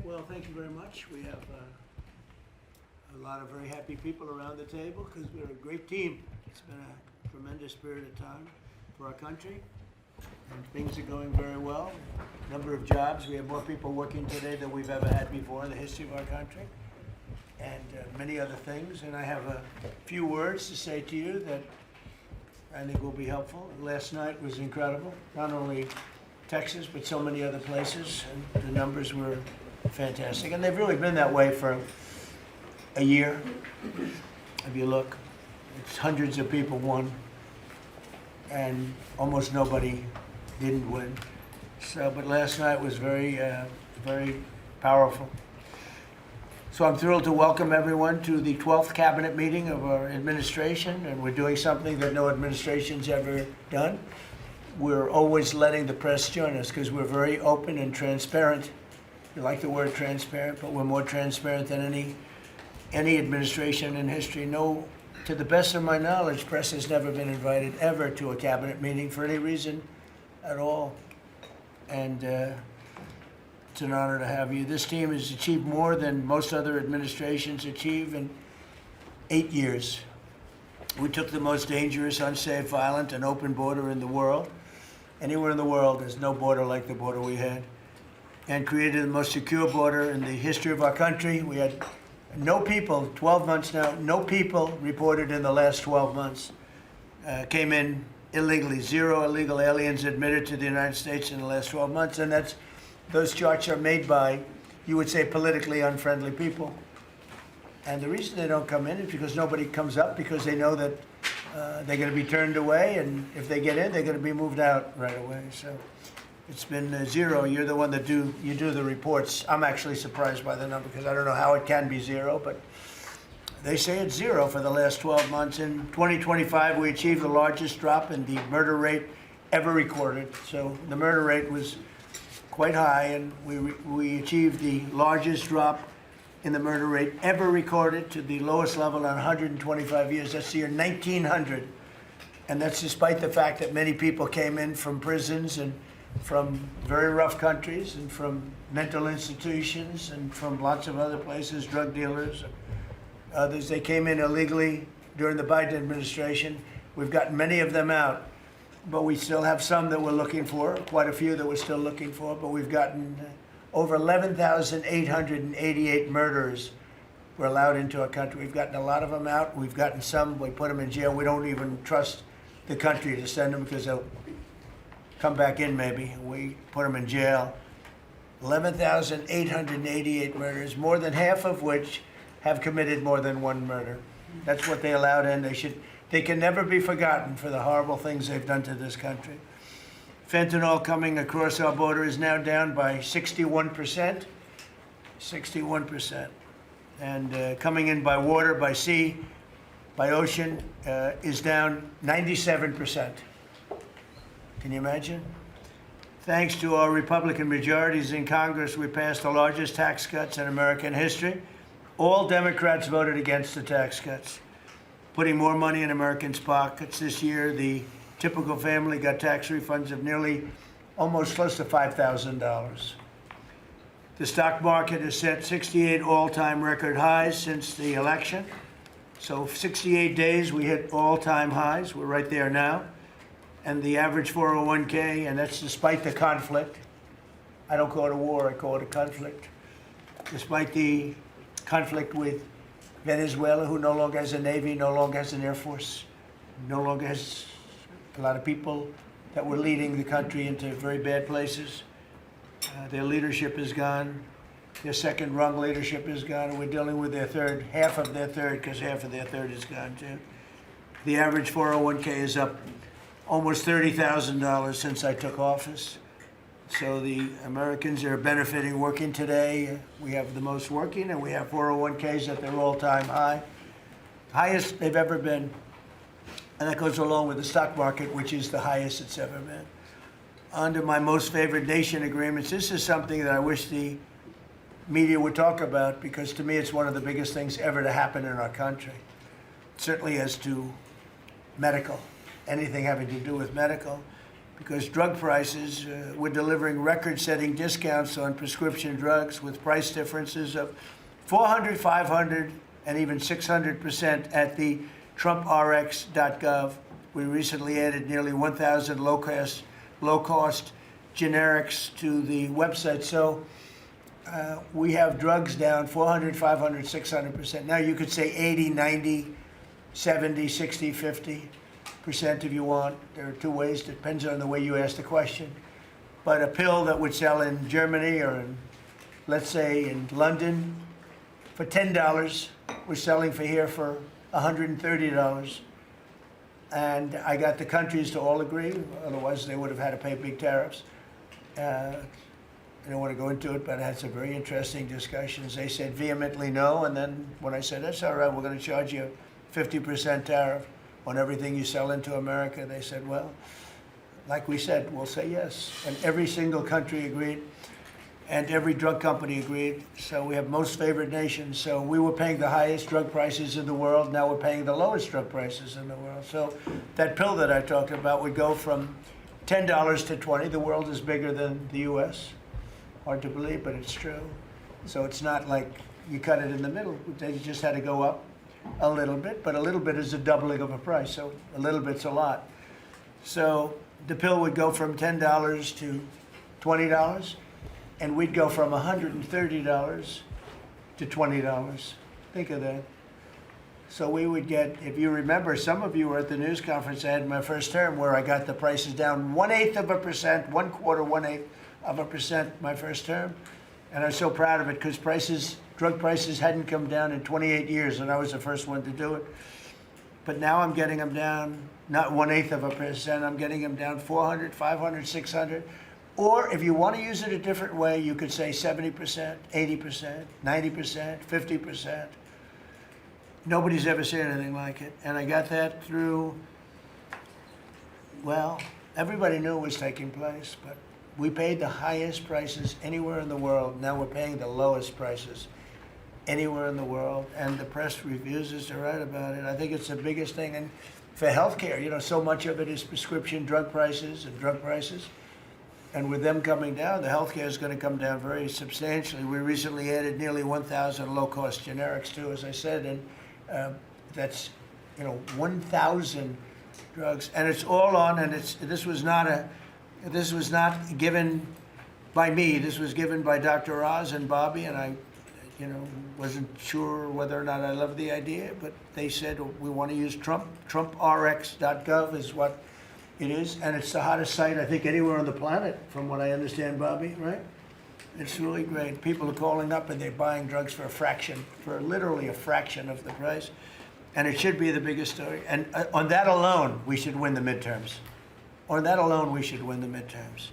Well, thank you very much. We have a lot of very happy people around the table because we're a great team. It's been a tremendous period of time for our country, and things are going very well. Number of jobs. We have more people working today than we've ever had before in the history of our country, and many other things. And I have a few words to say to you that I think will be helpful. Last night was incredible. Not only Texas, but so many other places, and the numbers were fantastic. And they've really been that way for a year. If you look, it's hundreds of people won, and almost nobody didn't win. So, but last night was very, very powerful. So I'm thrilled to welcome everyone to the 12th cabinet meeting of our administration, and we're doing something that no administration's ever done. We're always letting the press join us because we're very open and transparent. We like the word transparent, but we're more transparent than any administration in history. No, to the best of my knowledge, press has never been invited ever to a cabinet meeting for any reason at all. And it's an honor to have you. This team has achieved more than most other administrations achieve in 8 years. We took the most dangerous, unsafe, violent, and open border in the world. Anywhere in the world, there's no border like the border we had, and created the most secure border in the history of our country. We had no people, 12 months now, no people reported in the last 12 months came in illegally. 0 illegal aliens admitted to the United States in the last 12 months, and those charts are made by, you would say, politically unfriendly people. And the reason they don't come in is because nobody comes up, because they know that they're going to be turned away, and if they get in, they're going to be moved out right away. So it's been 0. You're the one that do the reports. I'm actually surprised by the number because I don't know how it can be 0, but they say it's 0 for the last 12 months. In 2025, we achieved the largest drop in the murder rate ever recorded. So the murder rate was quite high, and we achieved the largest drop in the murder rate ever recorded to the lowest level in 125 years. That's the year 1900. And that's despite the fact that many people came in from prisons and from very rough countries and from mental institutions and from lots of other places, drug dealers, others. They came in illegally during the Biden administration. We've gotten many of them out, but we still have some that we're looking for, quite a few that we're still looking for, but we've gotten over 11,888 murderers were allowed into our country. We've gotten a lot of them out. We've gotten some, we put them in jail. We don't even trust the country to send them because they'll come back in maybe. We put them in jail. 11,888 murders, more than half of which have committed more than one murder. That's what they allowed in. They can never be forgotten for the horrible things they've done to this country. Fentanyl coming across our border is now down by 61%. 61%. And coming in by water, by sea, by ocean is down 97%. Can you imagine? Thanks to our Republican majorities in Congress, we passed the largest tax cuts in American history. All Democrats voted against the tax cuts, putting more money in Americans' pockets. This year, the typical family got tax refunds of almost close to $5,000. The stock market has set 68 all-time record highs since the election. So 68 days, we hit all-time highs. We're right there now. And the average 401k, and that's despite the conflict. I don't call it a war, I call it a conflict. Despite the conflict with Venezuela, who no longer has a Navy, no longer has an Air Force, no longer has a lot of people that were leading the country into very bad places. Their leadership is gone. Their second rung leadership is gone. And we're dealing with their third, half of their third, because half of their third is gone too. The average 401k is up almost $30,000 since I took office. So the Americans are benefiting working today. We have the most working, and we have 401ks at their all-time high. Highest they've ever been. And that goes along with the stock market, which is the highest it's ever been. Under my most favored nation agreements, this is something that I wish the media would talk about, because to me it's one of the biggest things ever to happen in our country. Certainly as to medical, anything having to do with medical. because drug prices, we're delivering record-setting discounts on prescription drugs with price differences of 400, 500, and even 600% at the TrumpRx.gov. We recently added nearly 1,000 low-cost generics to the website. So we have drugs down 400, 500, 600%. Now you could say 80, 90, 70, 60, 50% if you want. There are two ways, depends on the way you ask the question. But a pill that would sell in Germany or in, let's say, in London for $10, we're selling for here for $130. And I got the countries to all agree, otherwise they would have had to pay big tariffs. I don't want to go into it, but I had some very interesting discussions. They said vehemently no, and then when I said, that's all right, we're going to charge you 50% tariff on everything you sell into America, they said, well, like we said, we'll say yes. And every single country agreed, and every drug company agreed. So we have most favored nation. So we were paying the highest drug prices in the world. Now we're paying the lowest drug prices in the world. So that pill that I talked about would go from $10 to $20. The world is bigger than the U.S. Hard to believe, but it's true. So it's not like you cut it in the middle. They just had to go up a little bit, but a little bit is a doubling of a price. So a little bit's a lot. So the pill would go from $10 to $20, and we'd go from $130 to $20. Think of that. So we would get, if you remember, some of you were at the news conference I had in my first term where I got the prices down 1/8%, 1/4% my first term. And I'm so proud of it because drug prices hadn't come down in 28 years, and I was the first one to do it. But now I'm getting them down, not 1/8%, I'm getting them down 400, 500, 600. Or if you want to use it a different way, you could say 70%, 80%, 90%, 50%. Nobody's ever seen anything like it. And I got that through, well, everybody knew it was taking place, but we paid the highest prices anywhere in the world. Now we're paying the lowest prices anywhere in the world, and the press refuses to write about it. I think it's the biggest thing. And for healthcare, you know, so much of it is prescription drug prices and drug prices. And with them coming down, the healthcare is going to come down very substantially. We recently added nearly 1,000 low-cost generics too, as I said, and that's, you know, 1,000 drugs, and it's all on. And this was not given by me. This was given by Dr. Oz and Bobby, and I, you know, wasn't sure whether or not I loved the idea, but they said we want to use Trump. TrumpRx.gov is what it is, and it's the hottest site I think anywhere on the planet, from what I understand, Bobby, right? It's really great. People are calling up and they're buying drugs for a fraction, for literally a fraction of the price, and it should be the biggest story. And on that alone, we should win the midterms. On that alone, we should win the midterms.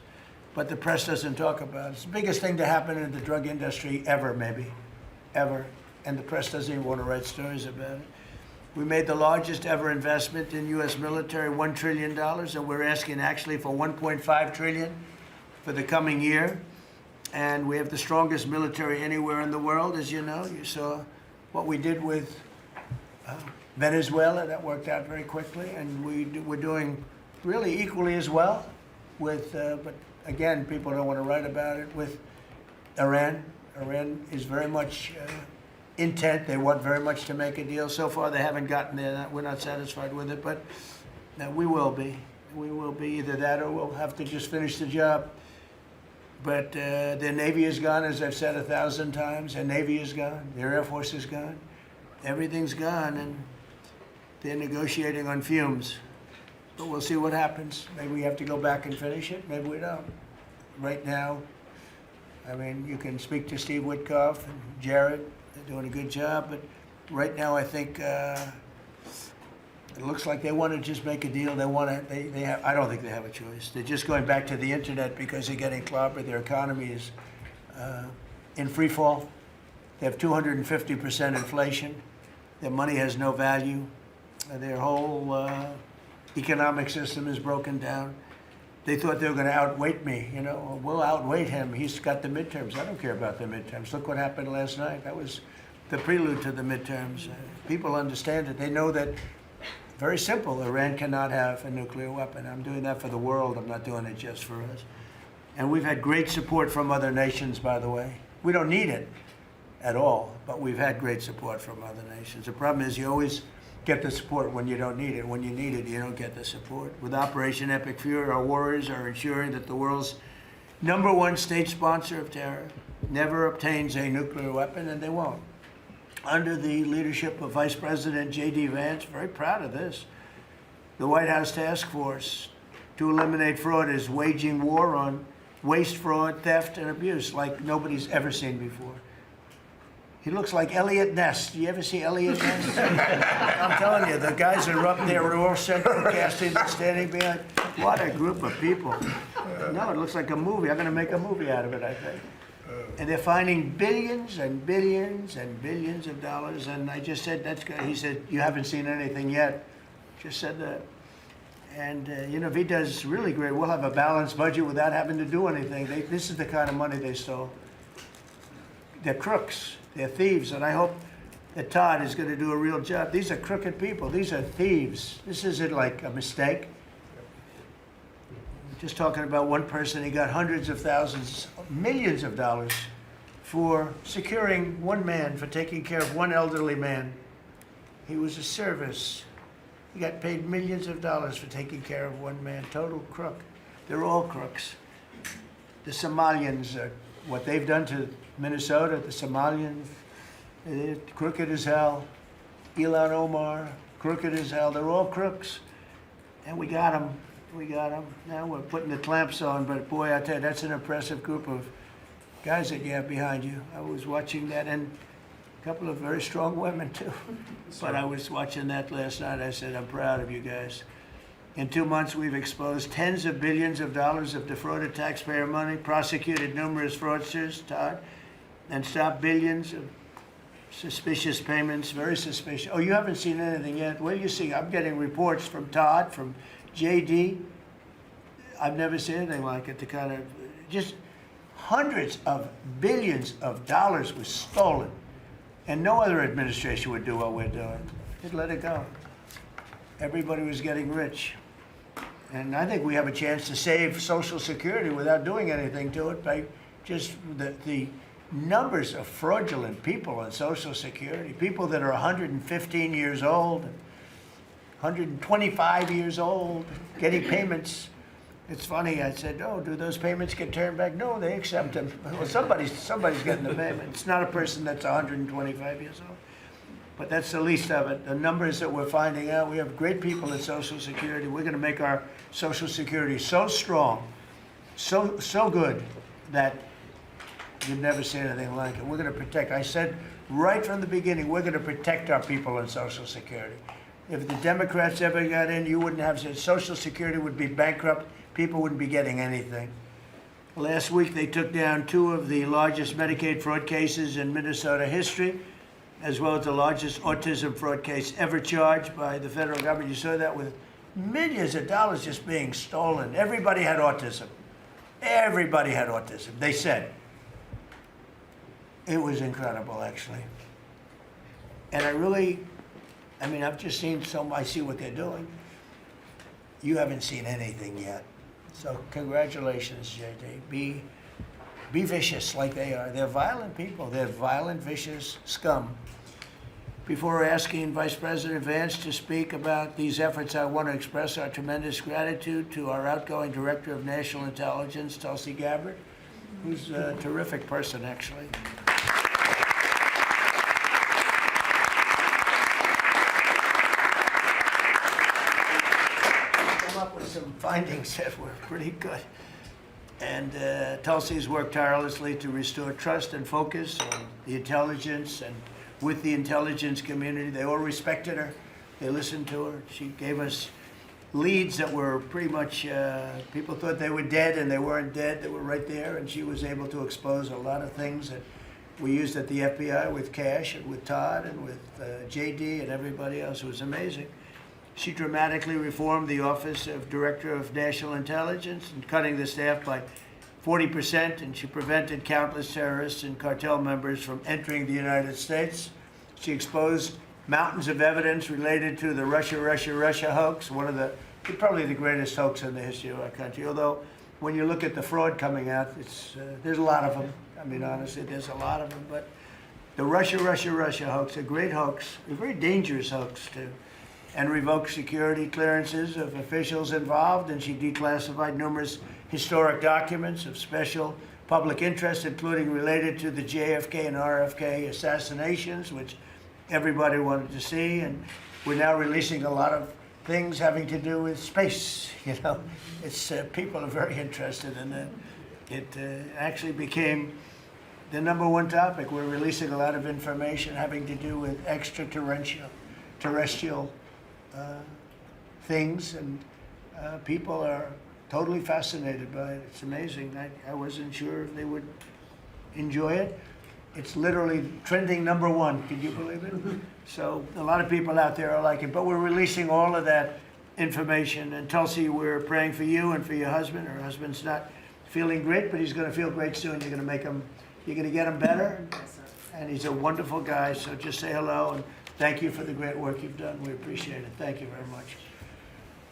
But the press doesn't talk about it. It's the biggest thing to happen in the drug industry ever, maybe, ever. And the press doesn't even want to write stories about it. We made the largest ever investment in U.S. military, $1 trillion, and we're asking actually for $1.5 trillion for the coming year. And we have the strongest military anywhere in the world, as you know. You saw what we did with Venezuela. That worked out very quickly. And we're doing really equally as well with, but again, people don't want to write about it, with Iran. Iran is very much intent. They want very much to make a deal. So far, they haven't gotten there. We're not satisfied with it, but we will be. We will be either that or we'll have to just finish the job. But their Navy is gone, as I've said 1,000 times. Their Navy is gone. Their Air Force is gone. Everything's gone, and they're negotiating on fumes. But we'll see what happens. Maybe we have to go back and finish it. Maybe we don't. Right now, I mean, you can speak to Steve Witkoff and Jared. They're doing a good job. But right now, I think it looks like they want to just make a deal. They want to. They have. I don't think they have a choice. They're just going back to the internet because they're getting clobbered. Their economy is in free fall. They have 250% inflation. Their money has no value. Their whole economic system is broken down. They thought they were going to outweight me. You know, we'll outweight him. He's got the midterms. I don't care about the midterms. Look what happened last night. That was the prelude to the midterms. People understand it. They know that very simple. Iran cannot have a nuclear weapon. I'm doing that for the world. I'm not doing it just for us. And we've had great support from other nations, by the way. We don't need it at all, but we've had great support from other nations. The problem is you always get the support when you don't need it. When you need it, you don't get the support. With Operation Epic Fury, our warriors are ensuring that the world's #1 state sponsor of terror never obtains a nuclear weapon, and they won't. Under the leadership of Vice President J.D. Vance, very proud of this, the White House Task Force to eliminate fraud is waging war on waste, fraud, theft, and abuse like nobody's ever seen before. He looks like Elliot Ness. Do you ever see Elliot Ness? I'm telling you, the guys are up there, we're all central casting and standing behind. What a group of people. No, it looks like a movie. I'm going to make a movie out of it, I think. And they're finding billions and billions and billions of dollars. And I just said, that's good. He said, you haven't seen anything yet. Just said that. And, you know, if he does really great, we'll have a balanced budget without having to do anything. This is the kind of money they stole. They're crooks. They're thieves. And I hope that Todd is going to do a real job. These are crooked people. These are thieves. This isn't like a mistake. Just talking about one person, he got hundreds of thousands, millions of dollars for securing one man, for taking care of one elderly man. He was a service. He got paid millions of dollars for taking care of one man. Total crook. They're all crooks. The Somalians, what they've done to Minnesota, the Somalians, they're crooked as hell. Ilhan Omar, crooked as hell. They're all crooks. And we got them. We got them. Now we're putting the clamps on, but boy, I tell you, that's an impressive group of guys that you have behind you. I was watching that, and a couple of very strong women too. But I was watching that last night. I said, I'm proud of you guys. In 2 months, we've exposed tens of billions of dollars of defrauded taxpayer money, prosecuted numerous fraudsters, Todd, and stopped billions of suspicious payments, very suspicious. Oh, you haven't seen anything yet? Well, you see, I'm getting reports from Todd, from JD. I've never seen anything like it. The kind of, just hundreds of billions of dollars was stolen. And no other administration would do what we're doing. Just let it go. Everybody was getting rich. And I think we have a chance to save Social Security without doing anything to it by just the numbers of fraudulent people on Social Security, people that are 115 years old, 125 years old, getting payments. It's funny, I said, oh, do those payments get turned back? No, they accept them. Well, somebody's getting the payment. It's not a person that's 125 years old. But that's the least of it. The numbers that we're finding out, we have great people at Social Security. We're going to make our Social Security so strong, so good, that you've never seen anything like it. We're going to protect. I said right from the beginning, we're going to protect our people on Social Security. If the Democrats ever got in, you wouldn't have Social Security would be bankrupt. People wouldn't be getting anything. Last week, they took down 2 of the largest Medicaid fraud cases in Minnesota history, as well as the largest autism fraud case ever charged by the federal government. You saw that with millions of dollars just being stolen. Everybody had autism. Everybody had autism, they said. It was incredible, actually. And I mean, I've just seen I see what they're doing. You haven't seen anything yet. So congratulations, JD. Be vicious like they are. They're violent people. They're violent, vicious scum. Before asking Vice President Vance to speak about these efforts, I want to express our tremendous gratitude to our outgoing Director of National Intelligence, Tulsi Gabbard, who's a terrific person, actually. Some findings that were pretty good. And Tulsi's worked tirelessly to restore trust and focus on the intelligence and with the intelligence community. They all respected her. They listened to her. She gave us leads that were pretty much, people thought they were dead and they weren't dead. They were right there, and she was able to expose a lot of things that we used at the FBI with Cash and with Todd and with JD and everybody else. It was amazing. She dramatically reformed the Office of Director of National Intelligence and cutting the staff by 40%, and she prevented countless terrorists and cartel members from entering the United States. She exposed mountains of evidence related to the Russia hoax, probably the greatest hoax in the history of our country. Although, when you look at the fraud coming out, there's a lot of them. I mean, honestly, there's a lot of them. But the Russia hoax, a great hoax, a very dangerous hoax too, and revoked security clearances of officials involved, and she declassified numerous historic documents of special public interest, including related to the JFK and RFK assassinations, which everybody wanted to see. And we're now releasing a lot of things having to do with space. You know, people are very interested in it. It actually became the #1 topic. We're releasing a lot of information having to do with terrestrial things, and people are totally fascinated by it. It's amazing. I wasn't sure if they would enjoy it. It's literally trending #1. Can you believe it? So a lot of people out there are like it. But we're releasing all of that information. And Tulsi, we're praying for you and for your husband. Her husband's not feeling great, but he's going to feel great soon. You're going to get him better. And he's a wonderful guy. So just say hello and thank you for the great work you've done. We appreciate it. Thank you very much.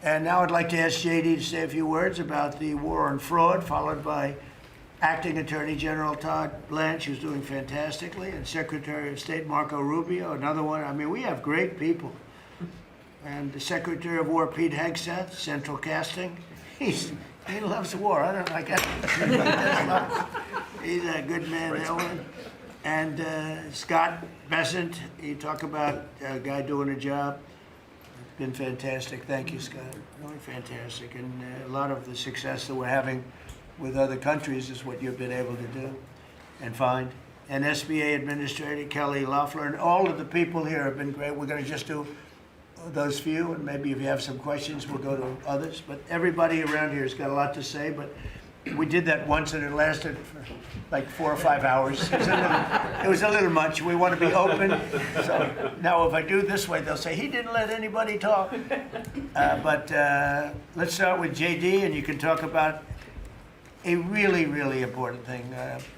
And now I'd like to ask JD to say a few words about the war on fraud, followed by Acting Attorney General Todd Blanche, who's doing fantastically, and Secretary of State Marco Rubio, another one. I mean, we have great people. And the Secretary of War Pete Hegseth, Central Casting. He loves war. I don't like that. He's a good man, that one. And Scott Bessent, you talk about a guy doing a job. It's been fantastic. Thank you, Scott. Really fantastic. And a lot of the success that we're having with other countries is what you've been able to do and find. And SBA Administrator Kelly Loeffler, and all of the people here have been great. We're going to just do those few, and maybe if you have some questions, we'll go to others. But everybody around here has got a lot to say, but we did that once and it lasted for like 4 or 5 hours. It was a little much. We want to be open. So now if I do this way, they'll say, he didn't let anybody talk. But let's start with JD, and you can talk about a really, really important thing,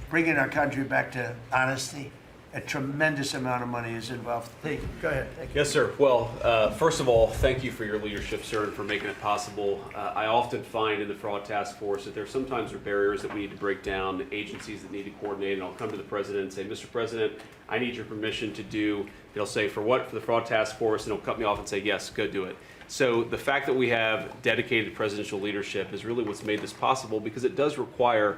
bringing our country back to honesty. A tremendous amount of money is involved. Go ahead. Thank you. Yes, sir. Well, first of all, thank you for your leadership, sir, and for making it possible. I often find in the Fraud Task Force that there sometimes are barriers that we need to break down, agencies that need to coordinate, and I'll come to the President and say, Mr. President, I need your permission to do, they'll say, for what? For the Fraud Task Force, and he'll cut me off and say, yes, go do it. So the fact that we have dedicated presidential leadership is really what's made this possible, because it does require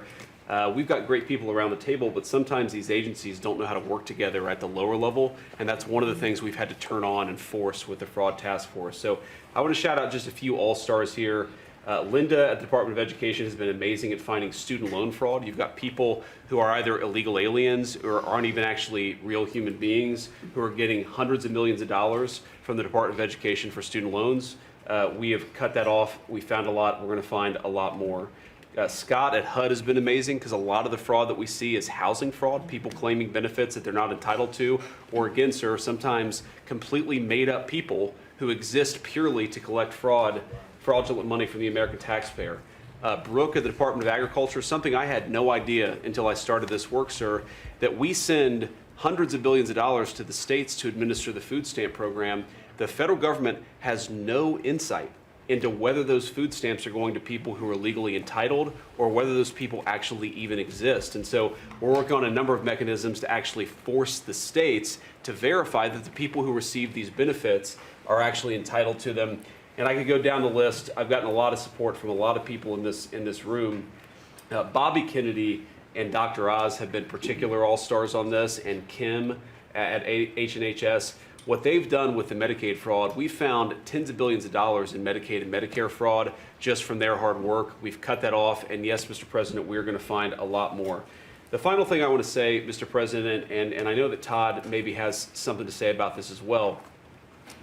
we've got great people around the table, but sometimes these agencies don't know how to work together at the lower level, and that's one of the things we've had to turn on and force with the Fraud Task Force. So I want to shout out just a few all-stars here. Linda at the Department of Education has been amazing at finding student loan fraud. You've got people who are either illegal aliens or aren't even actually real human beings who are getting hundreds of millions of dollars from the Department of Education for student loans. We have cut that off. We found a lot. We're going to find a lot more. Scott at HUD has been amazing, because a lot of the fraud that we see is housing fraud, people claiming benefits that they're not entitled to, or again, sir, sometimes completely made up people who exist purely to collect fraudulent money from the American taxpayer. Brooke at the Department of Agriculture, something I had no idea until I started this work, sir, that we send hundreds of billions of dollars to the states to administer the food stamp program. The federal government has no insight into whether those food stamps are going to people who are legally entitled or whether those people actually even exist. And so we're working on a number of mechanisms to actually force the states to verify that the people who receive these benefits are actually entitled to them. And I could go down the list. I've gotten a lot of support from a lot of people in this room. Bobby Kennedy and Dr. Oz have been particular all-stars on this, and Kim at H&HS. What they've done with the Medicaid fraud, we found tens of billions of dollars in Medicaid and Medicare fraud just from their hard work. We've cut that off, and yes, Mr. President, we're going to find a lot more. The final thing I want to say, Mr. President, and I know that Todd maybe has something to say about this as well,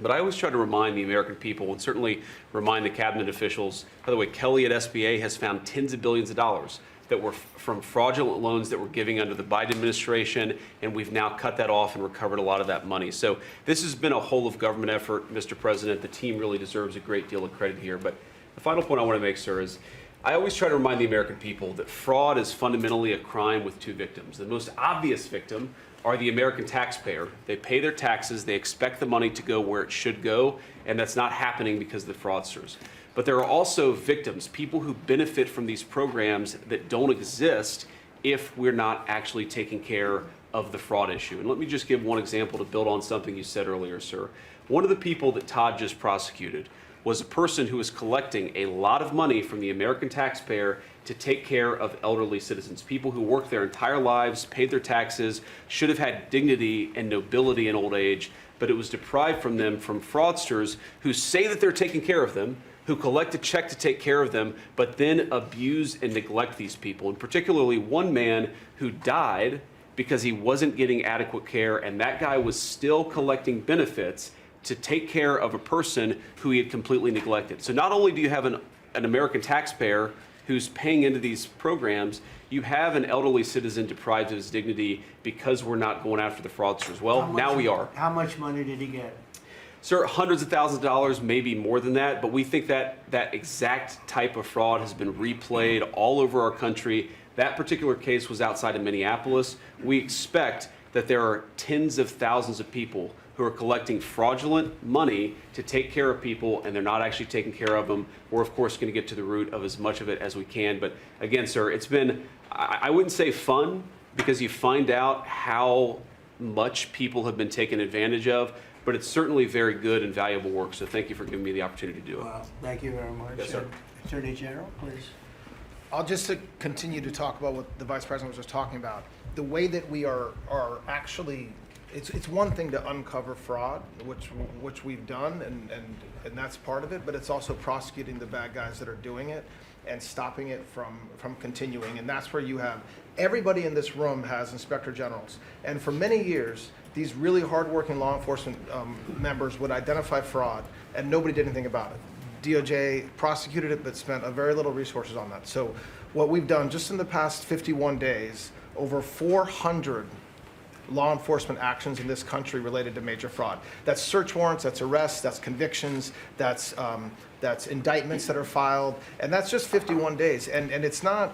but I always try to remind the American people, and certainly remind the cabinet officials. By the way, Kelly at SBA has found tens of billions of dollars that were from fraudulent loans that were giving under the Biden administration, and we've now cut that off and recovered a lot of that money. So this has been a whole of government effort, Mr. President. The team really deserves a great deal of credit here. But the final point I want to make, sir, is I always try to remind the American people that fraud is fundamentally a crime with two victims. The most obvious victim are the American taxpayer. They pay their taxes, they expect the money to go where it should go, and that's not happening because of the fraudsters. But there are also victims, people who benefit from these programs that don't exist if we're not actually taking care of the fraud issue. And let me just give one example to build on something you said earlier, sir. One of the people that Todd just prosecuted was a person who was collecting a lot of money from the American taxpayer to take care of elderly citizens, people who worked their entire lives, paid their taxes, should have had dignity and nobility in old age, but it was deprived from them from fraudsters who say that they're taking care of them, who collect a check to take care of them, but then abuse and neglect these people. And particularly one man who died because he wasn't getting adequate care, and that guy was still collecting benefits to take care of a person who he had completely neglected. So not only do you have an American taxpayer who's paying into these programs, you have an elderly citizen deprived of his dignity because we're not going after the fraudsters. Well, now we are. How much money did he get? Sir, hundreds of thousands of dollars, maybe more than that, but we think that that exact type of fraud has been replayed all over our country. That particular case was outside of Minneapolis. We expect that there are tens of thousands of people who are collecting fraudulent money to take care of people, and they're not actually taking care of them. We're, of course, going to get to the root of as much of it as we can. But again, sir, it's been, I wouldn't say fun, because you find out how much people have been taken advantage of, but it's certainly very good and valuable work. So thank you for giving me the opportunity to do it. Well, thank you very much. Yes, sir. Attorney General, please. I'll just continue to talk about what the Vice President was just talking about. The way that we are actually, it's one thing to uncover fraud, which we've done, and that's part of it, but it's also prosecuting the bad guys that are doing it and stopping it from continuing. And that's where you have, everybody in this room has inspector generals. And for many years, these really hardworking law enforcement members would identify fraud, and nobody did anything about it. DOJ prosecuted it, but spent a very little resources on that. So what we've done just in the past 51 days, over 400 law enforcement actions in this country related to major fraud. That's search warrants, that's arrests, that's convictions, that's indictments that are filed, and that's just 51 days. And it's not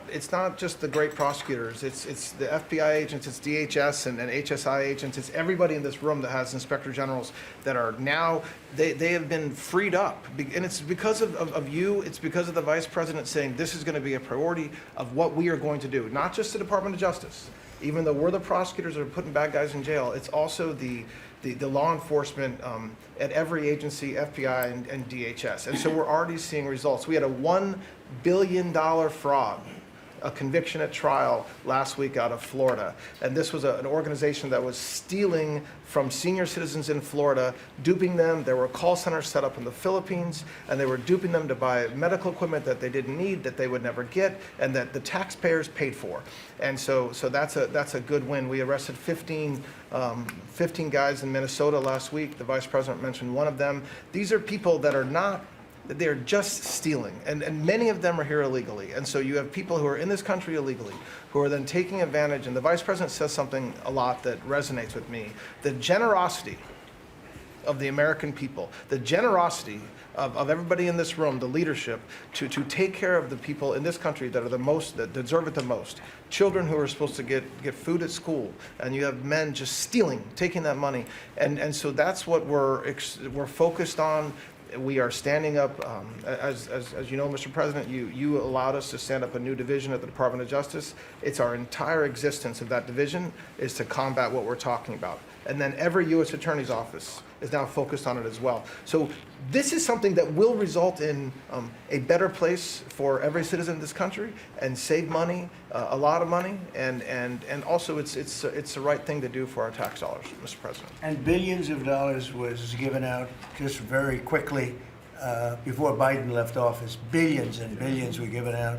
just the great prosecutors. It's the FBI agents, it's DHS and HSI agents. It's everybody in this room that has inspector generals that are now they have been freed up, and it's because of you. It's because of the Vice President saying this is going to be a priority of what we are going to do, not just the Department of Justice. Even though we're the prosecutors that are putting bad guys in jail, it's also the law enforcement at every agency, FBI and DHS. And so we're already seeing results. We had a $1 billion fraud, a conviction at trial last week out of Florida. And this was an organization that was stealing from senior citizens in Florida, duping them. There were call centers set up in the Philippines, and they were duping them to buy medical equipment that they didn't need, that they would never get, and that the taxpayers paid for. And so that's a good win. We arrested 15 guys in Minnesota last week. The Vice President mentioned one of them. These are people that are not, they're just stealing, and many of them are here illegally. And so you have people who are in this country illegally who are then taking advantage, and the Vice President says something a lot that resonates with me. The generosity of the American people, the generosity of everybody in this room, the leadership, to take care of the people in this country that are the most, that deserve it the most. Children who are supposed to get food at school, and you have men just stealing, taking that money. And so that's what we're focused on. We are standing up, as you know, Mr. President, you allowed us to stand up a new division at the Department of Justice. It's our entire existence of that division is to combat what we're talking about. And then every U.S. Attorney's Office is now focused on it as well. So this is something that will result in a better place for every citizen in this country and save money, a lot of money, and also it's the right thing to do for our tax dollars, Mr. President. And billions of dollars was given out just very quickly before Biden left office. Billions and billions were given out.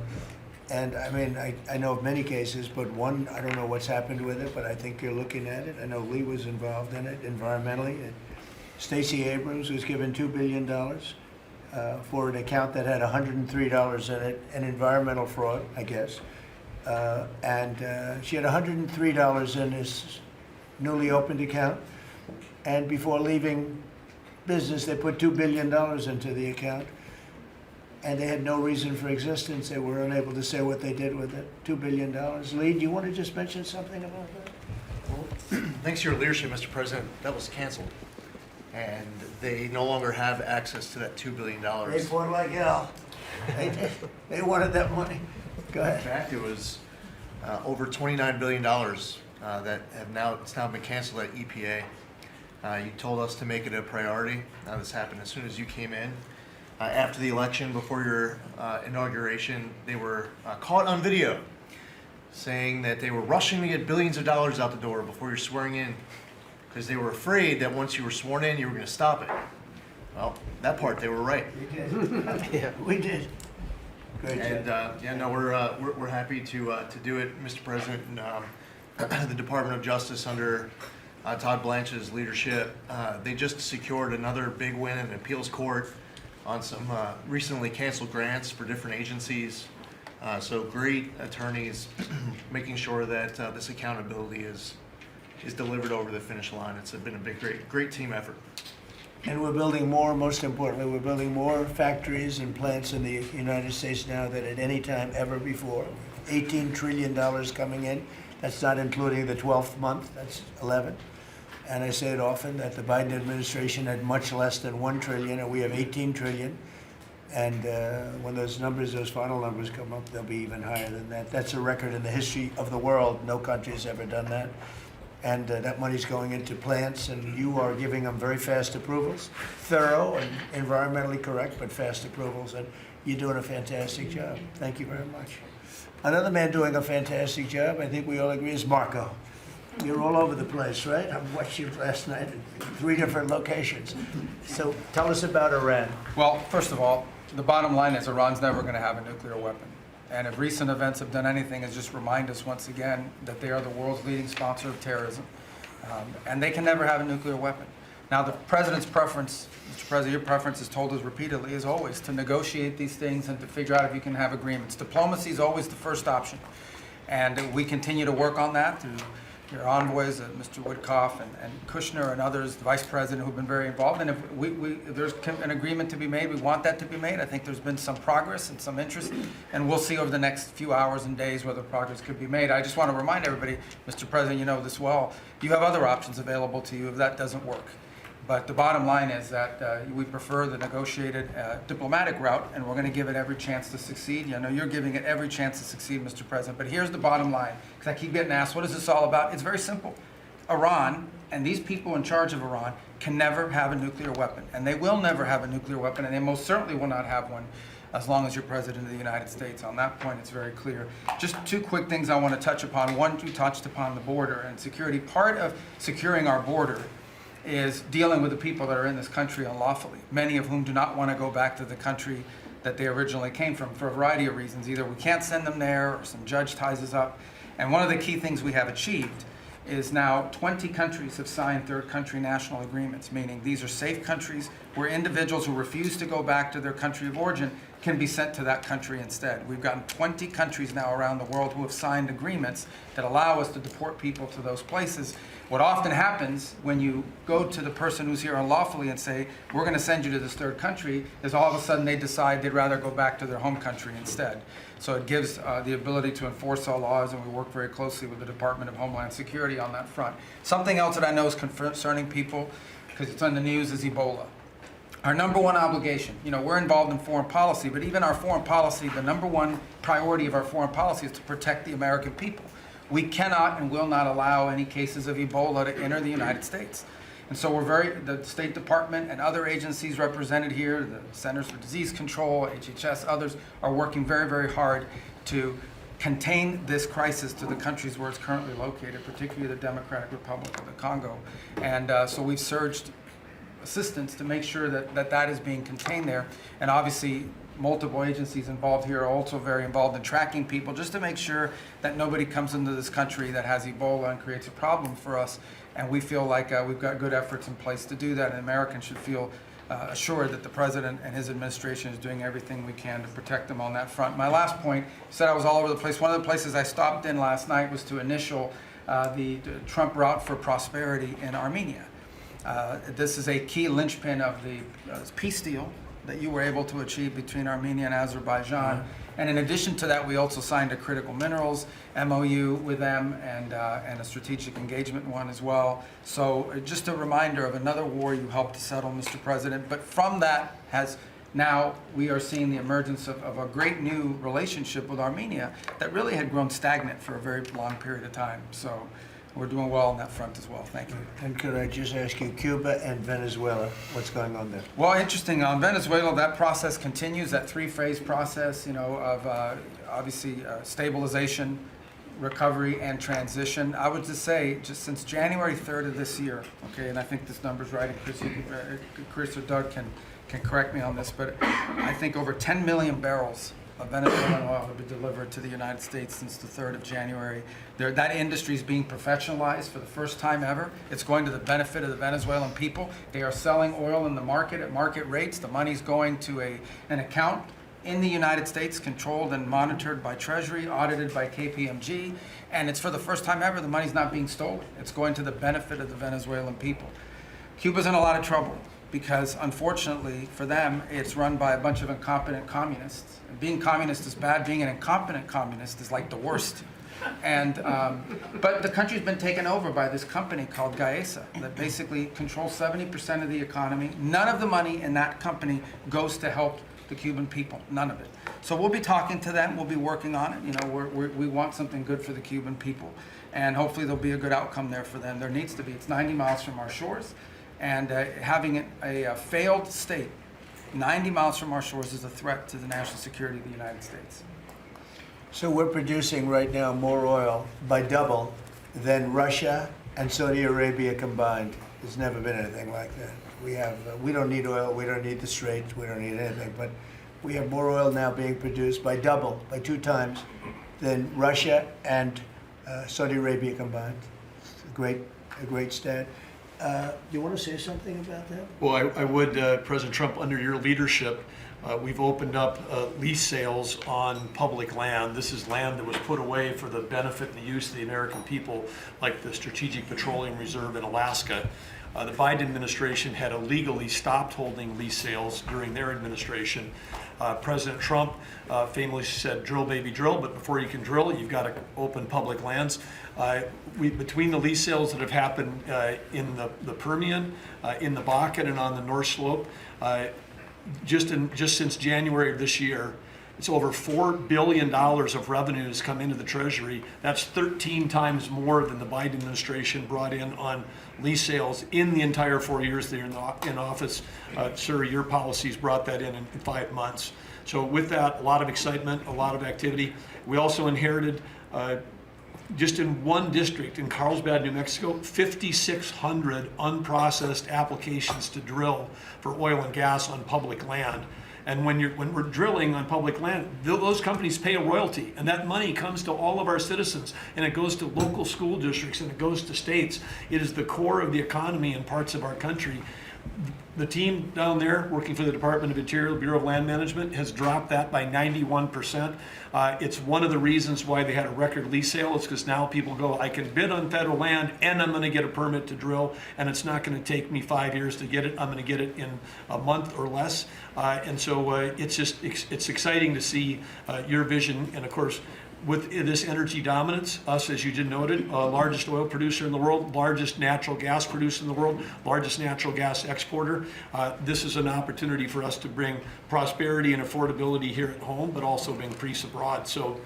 And I mean, I know of many cases, but one, I don't know what's happened with it, but I think you're looking at it. I know Lee was involved in it environmentally. Stacey Abrams was given $2 billion for an account that had $103 in it, an environmental fraud, I guess. And she had $103 in this newly opened account. And before leaving business, they put $2 billion into the account. And they had no reason for existence. They were unable to say what they did with it. $2 billion. Lee, do you want to just mention something about that? Thanks to your leadership, Mr. President, that was canceled. And they no longer have access to that $2 billion. They fought like hell. They wanted that money. Go In ahead. fact, it was over $29 billion that it's now been canceled at EPA. You told us to make it a priority. This happened as soon as you came in. After the election, before your inauguration, they were caught on video saying that they were rushing to get billions of dollars out the door before you're swearing in because they were afraid that once you were sworn in, you were going to stop it. Well, that part they were right. We did. Yeah, we did. Great And job. we're happy to do it, Mr. President. And, the Department of Justice under Todd Blanche's leadership, they just secured another big win in an appeals court on some recently canceled grants for different agencies. So great attorneys making sure that this accountability is delivered over the finish line. It's been a great team effort. And we're building more, most importantly, we're building more factories and plants in the United States now than at any time ever before. $18 trillion coming in. That's not including the 12th month, that's 11. And I say it often that the Biden administration had much less than 1 trillion, and we have 18 trillion. And when those final numbers come up, they'll be even higher than that. That's a record in the history of the world. No country's ever done that. And that money's going into plants, and you are giving them very fast approvals, thorough and environmentally correct, but fast approvals. And you're doing a fantastic job. Thank you very much. Another man doing a fantastic job, I think we all agree, is Marco. You're all over the place, right? I watched you last night at 3 different locations. So tell us about Iran. Well, first of all, the bottom line is Iran's never going to have a nuclear weapon. And if recent events have done anything, is just remind us once again that they are the world's leading sponsor of terrorism. And they can never have a nuclear weapon. Now, the president's preference, Mr. President, your preference is told us repeatedly, is always to negotiate these things and to figure out if you can have agreements. Diplomacy is always the first option. And we continue to work on that through your envoys, Mr. Woodcoff and Kushner and others, the vice president, who've been very involved. And if there's an agreement to be made, we want that to be made. I think there's been some progress and some interest, and we'll see over the next few hours and days whether progress could be made. I just want to remind everybody, Mr. President, you know this well, you have other options available to you if that doesn't work. But the bottom line is that we prefer the negotiated diplomatic route, and we're going to give it every chance to succeed. I know you're giving it every chance to succeed, Mr. President. But here's the bottom line, because I keep getting asked, what is this all about? It's very simple. Iran and these people in charge of Iran can never have a nuclear weapon, and they will never have a nuclear weapon, and they most certainly will not have one as long as you're President of the United States. On that point, it's very clear. Just 2 quick things I want to touch upon. One, you touched upon the border and security. Part of securing our border is dealing with the people that are in this country unlawfully, many of whom do not want to go back to the country that they originally came from for a variety of reasons. Either we can't send them there or some judge ties us up. And one of the key things we have achieved is now 20 countries have signed third country national agreements, meaning these are safe countries where individuals who refuse to go back to their country of origin can be sent to that country instead. We've gotten 20 countries now around the world who have signed agreements that allow us to deport people to those places. What often happens when you go to the person who's here unlawfully and say, we're going to send you to this third country, is all of a sudden they decide they'd rather go back to their home country instead. So it gives the ability to enforce our laws, and we work very closely with the Department of Homeland Security on that front. Something else that I know is concerning people, because it's on the news, is Ebola. Our number one obligation, we're involved in foreign policy, but even our foreign policy, the number one priority of our foreign policy is to protect the American people. We cannot and will not allow any cases of Ebola to enter the United States. And so the State Department and other agencies represented here, the Centers for Disease Control, HHS, others, are working very, very hard to contain this crisis to the countries where it's currently located, particularly the Democratic Republic of the Congo. And so we've surged assistance to make sure that is being contained there. And obviously, multiple agencies involved here are also very involved in tracking people, just to make sure that nobody comes into this country that has Ebola and creates a problem for us. And we feel like we've got good efforts in place to do that, and Americans should feel assured that the President and his administration is doing everything we can to protect them on that front. My last point, you said I was all over the place. One of the places I stopped in last night was to initial the Trump Route for Prosperity in Armenia. This is a key linchpin of the peace deal that you were able to achieve between Armenia and Azerbaijan. And in addition to that, we also signed a critical minerals MOU with them and a strategic engagement one as well. So just a reminder of another war you helped to settle, Mr. President. But from that now we are seeing the emergence of a great new relationship with Armenia that really had grown stagnant for a very long period of time. So we're doing well on that front as well. Thank you. And could I just ask you, Cuba and Venezuela, what's going on there? Well, interesting. On Venezuela, that process continues, that three-phase process, of obviously stabilization, recovery, and transition. I would just say, just since January 3rd of this year, okay, and I think this number's right, and Chris or Doug can correct me on this, but I think over 10 million barrels of Venezuelan oil have been delivered to the United States since the 3rd of January. That industry is being professionalized for the first time ever. It's going to the benefit of the Venezuelan people. They are selling oil in the market at market rates. The money's going to an account in the United States, controlled and monitored by Treasury, audited by KPMG, and it's for the first time ever the money's not being stolen. It's going to the benefit of the Venezuelan people. Cuba's in a lot of trouble because, unfortunately for them, it's run by a bunch of incompetent communists. And being communist is bad. Being an incompetent communist is like the worst. And but the country's been taken over by this company called Gaesa that basically controls 70% of the economy. None of the money in that company goes to help the Cuban people. None of it. So we'll be talking to them. We'll be working on it. We want something good for the Cuban people, and hopefully there'll be a good outcome there for them. There needs to be. It's 90 miles from our shores, and having a failed state 90 miles from our shores is a threat to the national security of the United States. So we're producing right now more oil by double than Russia and Saudi Arabia combined. There's never been anything like that. We don't need oil, we don't need the Strait, we don't need anything, but we have more oil now being produced by 2 times than Russia and Saudi Arabia combined. It's a great stat. Do you want to say something about that? Well, I would, President Trump, under your leadership, we've opened up lease sales on public land. This is land that was put away for the benefit and the use of the American people, like the Strategic Petroleum Reserve in Alaska. The Biden administration had illegally stopped holding lease sales during their administration. President Trump famously said, drill, baby, drill, but before you can drill, you've got to open public lands. Between the lease sales that have happened in the Permian, in the Bakken, and on the North Slope, just since January of this year, it's over $4 billion of revenues come into the Treasury. That's 13 times more than the Biden administration brought in on lease sales in the entire 4 years they're in office. Sir, your policies brought that in 5 months. So with that, a lot of excitement, a lot of activity. We also inherited, just in one district in Carlsbad, New Mexico, 5,600 unprocessed applications to drill for oil and gas on public land. And when we're drilling on public land, those companies pay a royalty, and that money comes to all of our citizens, and it goes to local school districts, and it goes to states. It is the core of the economy in parts of our country. The team down there working for the Department of Interior, Bureau of Land Management, has dropped that by 91%. It's one of the reasons why they had a record lease sale. It's because now people go, I can bid on federal land and I'm going to get a permit to drill, and it's not going to take me 5 years to get it. I'm going to get it in a month or less. And so it's exciting to see your vision. And of course, with this energy dominance, us, as you just noted, largest oil producer in the world, largest natural gas producer in the world, largest natural gas exporter, this is an opportunity for us to bring prosperity and affordability here at home, but also bring peace abroad. So,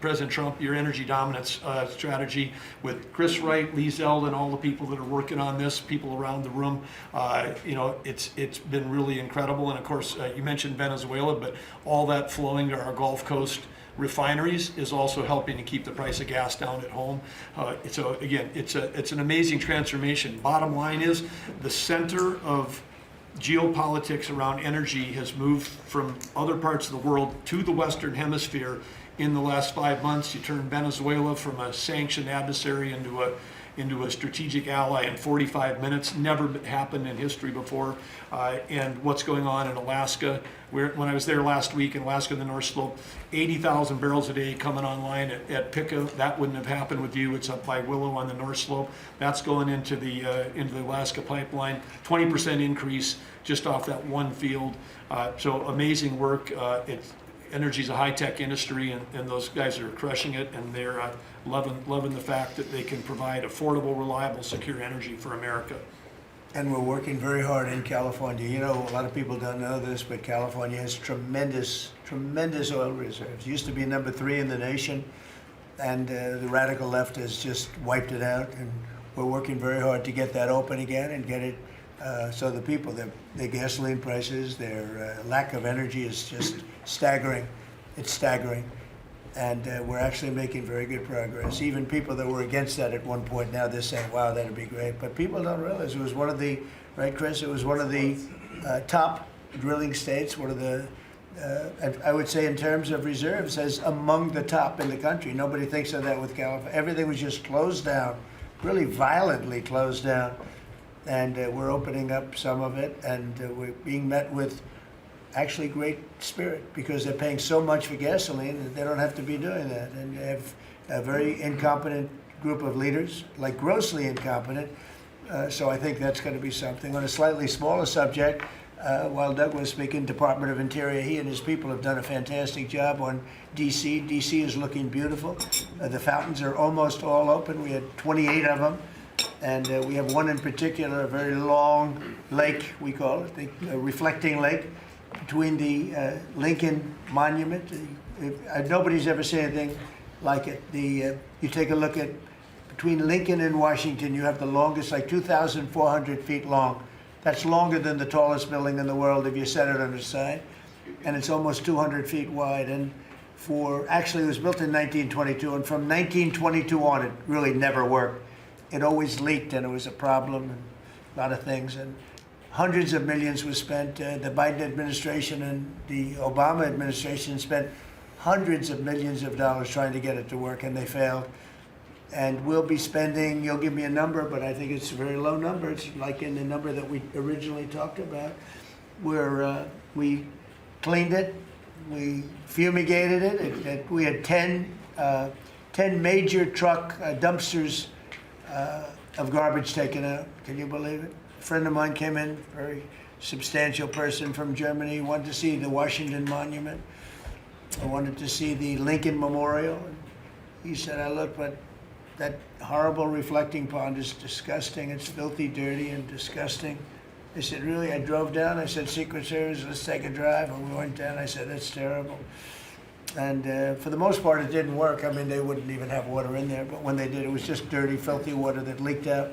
President Trump, your energy dominance strategy with Chris Wright, Lee Zeldin, and all the people that are working on this, people around the room, it's been really incredible. And of course, you mentioned Venezuela, but all that flowing to our Gulf Coast refineries is also helping to keep the price of gas down at home. So again, it's an amazing transformation. Bottom line is the center of geopolitics around energy has moved from other parts of the world to the Western Hemisphere in the last 5 months. You turn Venezuela from a sanctioned adversary into into a strategic ally in 45 minutes. Never happened in history before. And what's going on in Alaska. When I was there last week in Alaska, the North Slope, 80,000 barrels a day coming online at Pica. That wouldn't have happened with you. It's up by Willow on the North Slope. That's going into the Alaska pipeline. 20% increase just off that one field. So amazing work. Energy's a high-tech industry, and those guys are crushing it, and they're loving the fact that they can provide affordable, reliable, secure energy for America. And we're working very hard in California. You know, a lot of people don't know this, but California has tremendous oil reserves. Used to be number 3 in the nation, and the radical left has just wiped it out. And we're working very hard to get that open again and get it so the people, their gasoline prices, their lack of energy is just staggering. It's staggering. And we're actually making very good progress. Even people that were against that at one point, now they're saying, wow, that'd be great. But people don't realize it was one of the, right, Chris? It was one of the top drilling states, one of the, I would say in terms of reserves, as among the top in the country. Nobody thinks of that with California. Everything was just closed down, really violently closed down. And we're opening up some of it, and we're being met with actually great spirit, because they're paying so much for gasoline that they don't have to be doing that. And they have a very incompetent group of leaders, like grossly incompetent. So I think that's going to be something. On a slightly smaller subject, while Doug was speaking, Department of Interior, he and his people have done a fantastic job on DC. DC is looking beautiful. The fountains are almost all open. We had 28 of them. And we have one in particular, a very long lake, we call it, the reflecting lake, between the Lincoln Monument. Nobody's ever seen anything like it. You take a look at, between Lincoln and Washington, you have the longest, like 2,400 feet long. That's longer than the tallest building in the world if you set it on its side. And it's almost 200 feet wide. And actually it was built in 1922, and from 1922 on, it really never worked. It always leaked, and it was a problem, and a lot of things. And hundreds of millions was spent. The Biden administration and the Obama administration spent hundreds of millions of dollars trying to get it to work, and they failed. And we'll be spending, you'll give me a number, but I think it's a very low number. It's like in the number that we originally talked about, where we cleaned it, we fumigated it. We had 10 major truck dumpsters of garbage taken out. Can you believe it? A friend of mine came in, very substantial person from Germany, wanted to see the Washington Monument. I wanted to see the Lincoln Memorial. And he said, I look, but that horrible reflecting pond is disgusting. It's filthy, dirty, and disgusting. I said, really? I drove down. I said, Secret Service, let's take a drive. And we went down. I said, that's terrible. And for the most part, it didn't work. I mean, they wouldn't even have water in there. But when they did, it was just dirty, filthy water that leaked out.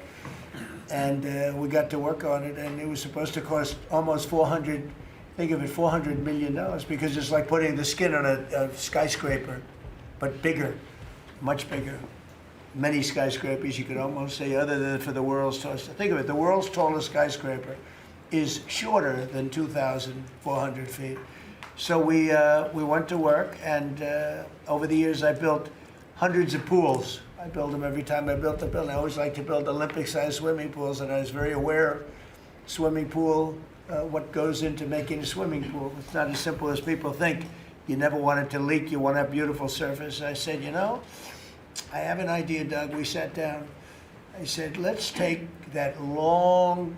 And we got to work on it. And it was supposed to cost almost $400 million, because it's like putting the skin on a skyscraper, but bigger, much bigger. Many skyscrapers, you could almost say, other than for the world's tallest. Think of it, the world's tallest skyscraper is shorter than 2,400 feet. So we went to work, and over the years I built hundreds of pools. I build them every time I built a building. I always like to build Olympic-sized swimming pools, and I was very aware of swimming pool, what goes into making a swimming pool. It's not as simple as people think. You never want it to leak. You want to have beautiful surface. I said, you know, I have an idea, Doug. We sat down. I said, let's take that long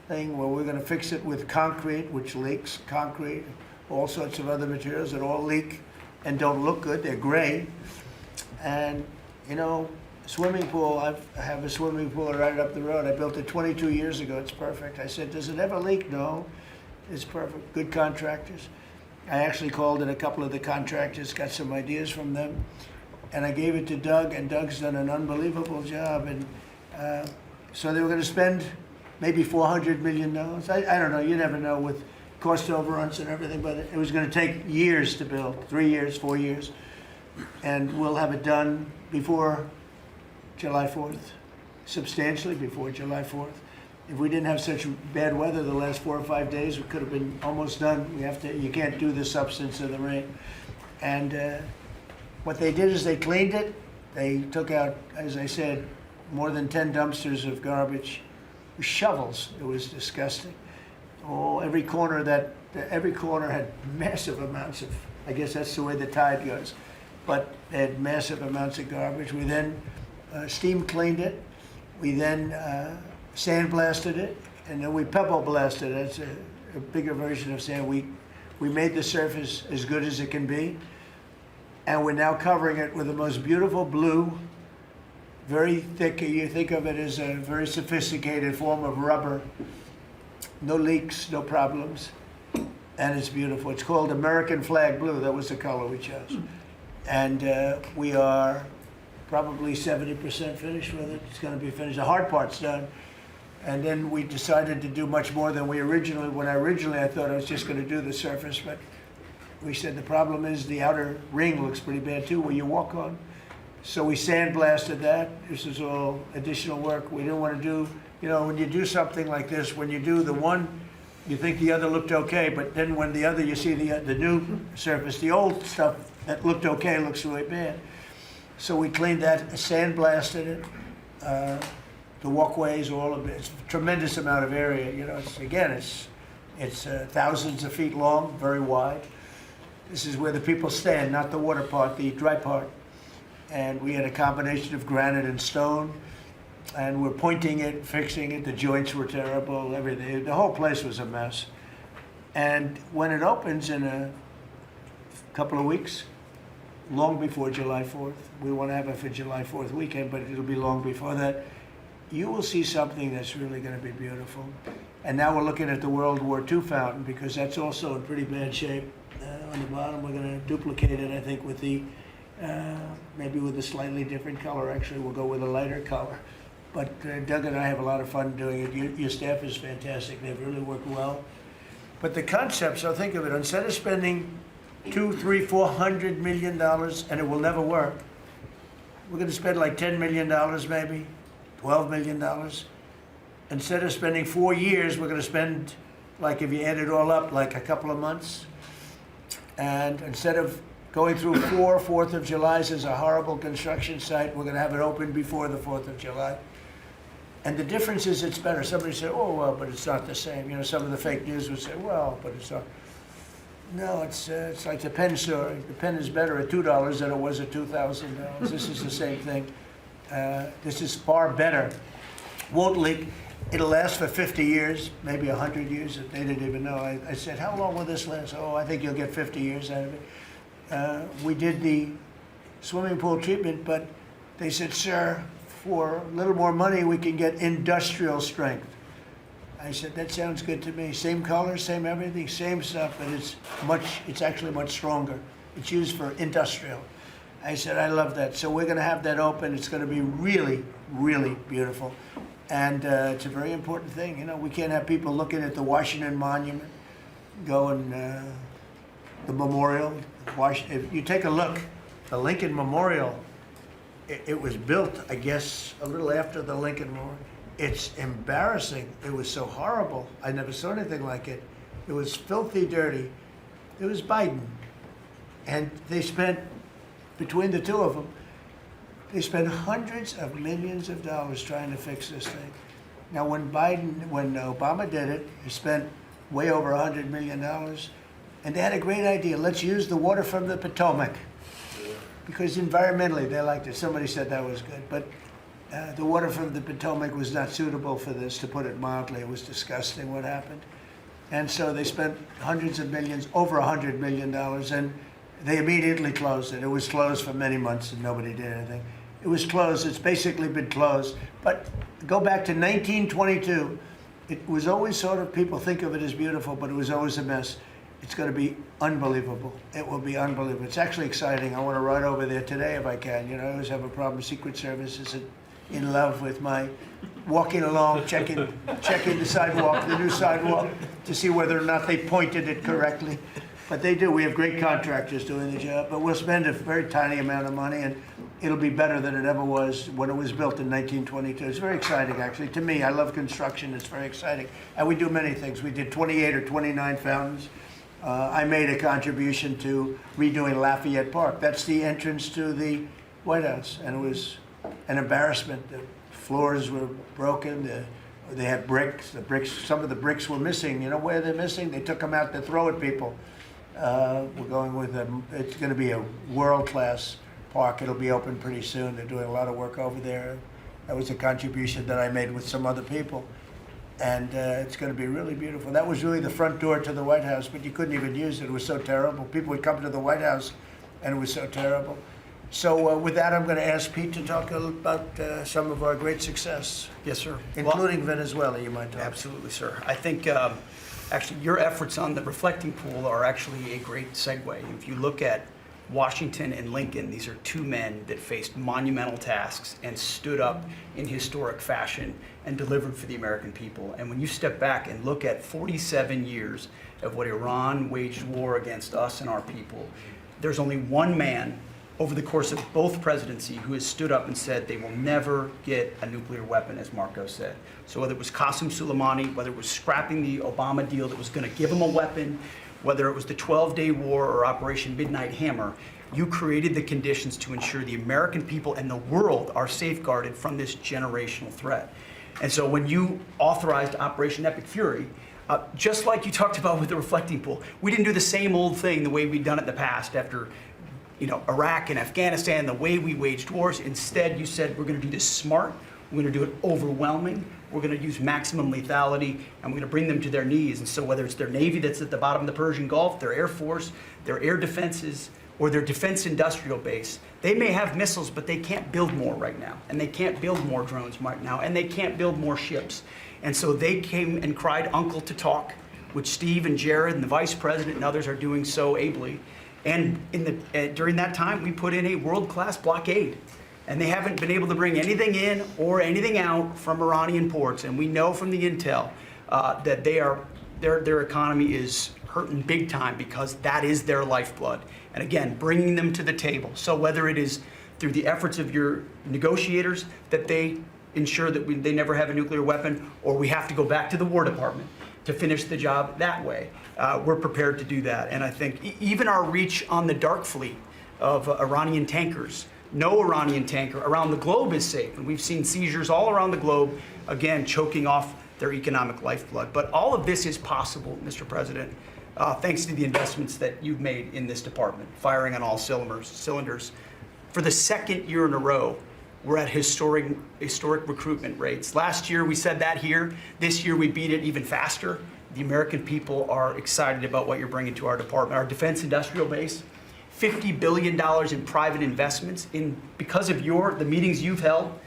thing where we're going to fix it with concrete, which leaks, concrete, all sorts of other materials that all leak and don't look good. They're gray. And, you know, swimming pool, I have a swimming pool right up the road. I built it 22 years ago. It's perfect. I said, does it ever leak? No. It's perfect. Good contractors. I actually called in a couple of the contractors, got some ideas from them, and I gave it to Doug, and Doug's done an unbelievable job. And so they were going to spend maybe $400 million. I don't know. You never know with cost overruns and everything, but it was going to take years to build, 3 years, 4 years. And we'll have it done before July 4th, substantially before July 4th. If we didn't have such bad weather the last 4 or 5 days, we could have been almost done. You can't do the substance of the rain. And what they did is they cleaned it. They took out, as I said, more than 10 dumpsters of garbage, shovels. It was disgusting. Oh, every corner had massive amounts of, I guess that's the way the tide goes, but they had massive amounts of garbage. We then steam cleaned it. We then sandblasted it, and then we pebble blasted it. That's a bigger version of sand. We made the surface as good as it can be, and we're now covering it with the most beautiful blue, very thick. You think of it as a very sophisticated form of rubber. No leaks, no problems, and it's beautiful. It's called American Flag Blue. That was the color we chose. And we are probably 70% finished with it. It's going to be finished. The hard part's done. And then we decided to do much more than when I thought I was just going to do the surface, but we said the problem is the outer ring looks pretty bad too, where you walk on. So we sandblasted that. This is all additional work. We didn't want to do, when you do something like this, when you do the one, you think the other looked okay, but then when the other, you see the new surface, the old stuff that looked okay looks really bad. So we cleaned that, sandblasted it. The walkways, all of it. It's a tremendous amount of area. It's thousands of feet long, very wide. This is where the people stand, not the water part, the dry part. And we had a combination of granite and stone, and we're pointing it, fixing it. The joints were terrible, everything. The whole place was a mess. And when it opens in a couple of weeks, long before July 4th, we want to have it for July 4th weekend, but it'll be long before that, you will see something that's really going to be beautiful. And now we're looking at the World War II fountain, because that's also in pretty bad shape. On the bottom, we're going to duplicate it, I think, with maybe with a slightly different color. Actually, we'll go with a lighter color. But Doug and I have a lot of fun doing it. Your staff is fantastic. They've really worked well. But the concept, so think of it, instead of spending $200, $300, $400 million, and it will never work, we're going to spend like $10 million maybe, $12 million. Instead of spending 4 years, we're going to spend, like if you add it all up, like a couple of months. And instead of going through 4 4th of Julys as a horrible construction site, we're going to have it open before the 4th of July. And the difference is it's better. Somebody said, oh, well, but it's not the same. Some of the fake news would say, well, but it's not. No, it's like the pen story. The pen is better at $2 than it was at $2,000. This is the same thing. This is far better. Won't leak. It'll last for 50 years, maybe 100 years. They didn't even know. I said, how long will this last? Oh, I think you'll get 50 years out of it. We did the swimming pool treatment, but they said, sir, for a little more money, we can get industrial strength. I said, that sounds good to me. Same color, same everything, same stuff, but it's actually much stronger. It's used for industrial. I said, I love that. So we're going to have that open. It's going to be really, really beautiful. And it's a very important thing. We can't have people looking at the Washington Monument, going, the memorial. If you take a look, the Lincoln Memorial, it was built, I guess, a little after the Lincoln Memorial. It's embarrassing. It was so horrible. I never saw anything like it. It was filthy dirty. It was Biden. And they spent, between the two of them, they spent hundreds of millions of dollars trying to fix this thing. Now, when Obama did it, he spent way over $100 million, and they had a great idea. Let's use the water from the Potomac, because environmentally they liked it. Somebody said that was good, but the water from the Potomac was not suitable for this, to put it mildly. It was disgusting what happened. And so they spent hundreds of millions, over $100 million, and they immediately closed it. It was closed for many months and nobody did anything. It was closed. It's basically been closed. But go back to 1922. It was always sort of, people think of it as beautiful, but it was always a mess. It's going to be unbelievable. It will be unbelievable. It's actually exciting. I want to ride over there today if I can. I always have a problem. Secret Service isn't in love with my walking along, checking the sidewalk, the new sidewalk, to see whether or not they pointed it correctly. But they do. We have great contractors doing the job. But we'll spend a very tiny amount of money, and it'll be better than it ever was when it was built in 1922. It's very exciting, actually. To me, I love construction. It's very exciting. And we do many things. We did 28 or 29 fountains. I made a contribution to redoing Lafayette Park. That's the entrance to the White House. And it was an embarrassment. The floors were broken. They had bricks. Some of the bricks were missing. You know where they're missing? They took them out to throw at people. We're going with them. It's going to be a world-class park. It'll be open pretty soon. They're doing a lot of work over there. That was a contribution that I made with some other people. And it's going to be really beautiful. That was really the front door to the White House, but you couldn't even use it. It was so terrible. People would come to the White House, and it was so terrible. So with that, I'm going to ask Pete to talk a little about some of our great success, Yes, sir. including Venezuela. You might talk. Absolutely, sir. I think actually your efforts on the reflecting pool are actually a great segue. If you look at Washington and Lincoln, these are two men that faced monumental tasks and stood up in historic fashion and delivered for the American people. And when you step back and look at 47 years of what Iran waged war against us and our people, there's only one man over the course of both presidency who has stood up and said they will never get a nuclear weapon, as Marco said. So whether it was Qasem Soleimani, whether it was scrapping the Obama deal that was going to give them a weapon, whether it was the 12-day war or Operation Midnight Hammer, you created the conditions to ensure the American people and the world are safeguarded from this generational threat. And so when you authorized Operation Epic Fury, just like you talked about with the reflecting pool, we didn't do the same old thing the way we'd done it in the past after Iraq and Afghanistan, the way we waged wars. Instead, you said we're going to do this smart, we're going to do it overwhelming, we're going to use maximum lethality, and we're going to bring them to their knees. And so whether it's their Navy that's at the bottom of the Persian Gulf, their Air Force, their air defenses, or their defense industrial base, they may have missiles, but they can't build more right now, and they can't build more drones right now, and they can't build more ships. And so they came and cried uncle to talk, which Steve and Jared and the vice president and others are doing so ably. And during that time, we put in a world-class blockade. And they haven't been able to bring anything in or anything out from Iranian ports. And we know from the intel that their economy is hurting big time because that is their lifeblood. And again, bringing them to the table. So whether it is through the efforts of your negotiators that they ensure that they never have a nuclear weapon, or we have to go back to the War Department to finish the job that way, we're prepared to do that. And I think even our reach on the dark fleet of Iranian tankers, no Iranian tanker around the globe is safe. And we've seen seizures all around the globe, again, choking off their economic lifeblood. But all of this is possible, Mr. President, thanks to the investments that you've made in this department, firing on all cylinders. For the second year in a row, we're at historic recruitment rates. Last year, we said that here. This year, we beat it even faster. The American people are excited about what you're bringing to our department. Our defense industrial base, $50 billion in private investments. Because of the meetings you've held,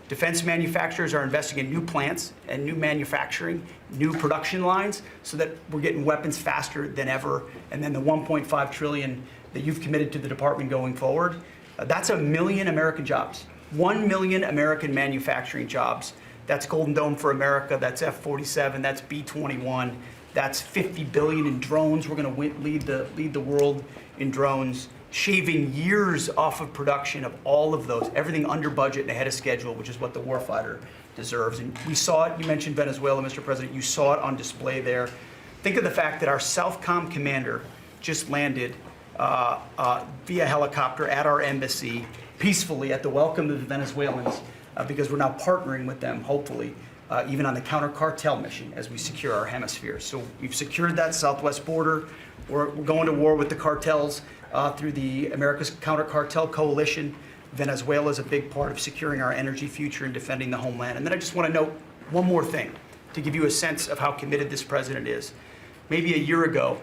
defense manufacturers are investing in new plants and new manufacturing, new production lines, so that we're getting weapons faster than ever. And then the $1.5 trillion that you've committed to the department going forward, that's 1 million American jobs. 1 million American manufacturing jobs. That's Golden Dome for America, that's F-47, that's B-21, that's $50 billion in drones. We're going to lead the world in drones, shaving years off of production of all of those, everything under budget and ahead of schedule, which is what the warfighter deserves. And we saw it, you mentioned Venezuela, Mr. President, you saw it on display there. Think of the fact that our Southcom commander just landed via helicopter at our embassy, peacefully at the welcome of the Venezuelans, because we're now partnering with them, hopefully, even on the counter-cartel mission as we secure our hemisphere. So we've secured that southwest border. We're going to war with the cartels through the America's Counter-Cartel Coalition. Venezuela is a big part of securing our energy future and defending the homeland. And then I just want to note one more thing to give you a sense of how committed this president is. Maybe a year ago,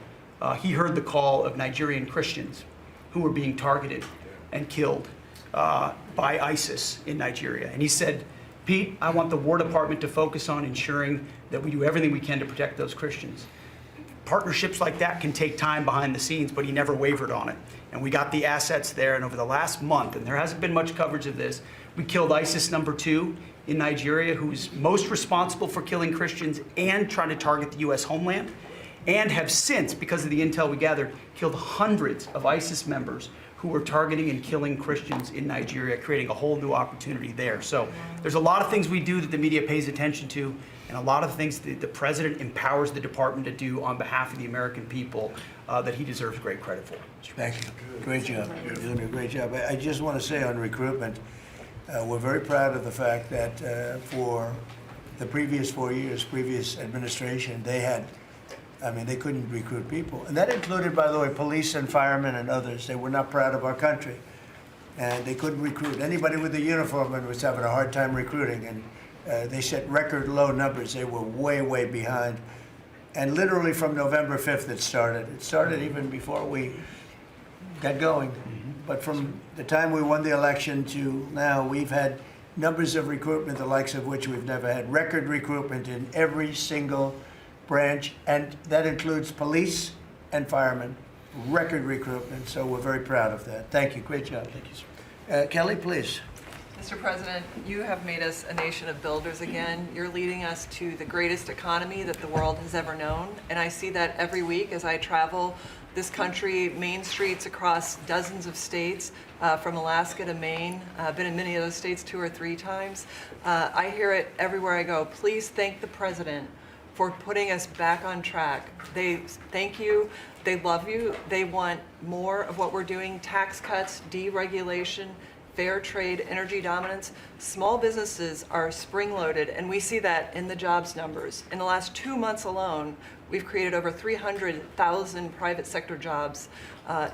he heard the call of Nigerian Christians who were being targeted and killed by ISIS in Nigeria. And he said, Pete, I want the War Department to focus on ensuring that we do everything we can to protect those Christians. Partnerships like that can take time behind the scenes, but he never wavered on it. And we got the assets there, and over the last month, and there hasn't been much coverage of this, we killed ISIS #2 in Nigeria, who's most responsible for killing Christians and trying to target the U.S. homeland, and have since, because of the intel we gathered, killed hundreds of ISIS members who were targeting and killing Christians in Nigeria, creating a whole new opportunity there. So there's a lot of things we do that the media pays attention to, and a lot of things that the president empowers the department to do on behalf of the American people that he deserves great credit for. Thank you. Great job. You're doing a great job. I just want to say on recruitment, We're very proud of the fact that for the previous 4 years, previous administration, they couldn't recruit people. And that included, by the way, police and firemen and others. They were not proud of our country. And they couldn't recruit. Anybody with a uniform was having a hard time recruiting. And they set record low numbers. They were way, way behind. And literally from November 5th it started. It started even before we got going. But from the time we won the election to now, we've had numbers of recruitment, the likes of which we've never had. Record recruitment in every single branch, and that includes police and firemen. Record recruitment, so we're very proud of that. Thank you, great job. Thank you, sir. Kelly, please. Mr. President, you have made us a nation of builders again. You're leading us to the greatest economy that the world has ever known, and I see that every week as I travel this country, main streets across dozens of states, from Alaska to Maine. I've been in many of those states 2 or 3 times. I hear it everywhere I go. Please thank the President for putting us back on track. They thank you, they love you, they want more of what we're doing, tax cuts, deregulation, fair trade, energy dominance. Small businesses are spring-loaded, and we see that in the jobs numbers. In the last 2 months alone, we've created over 300,000 private sector jobs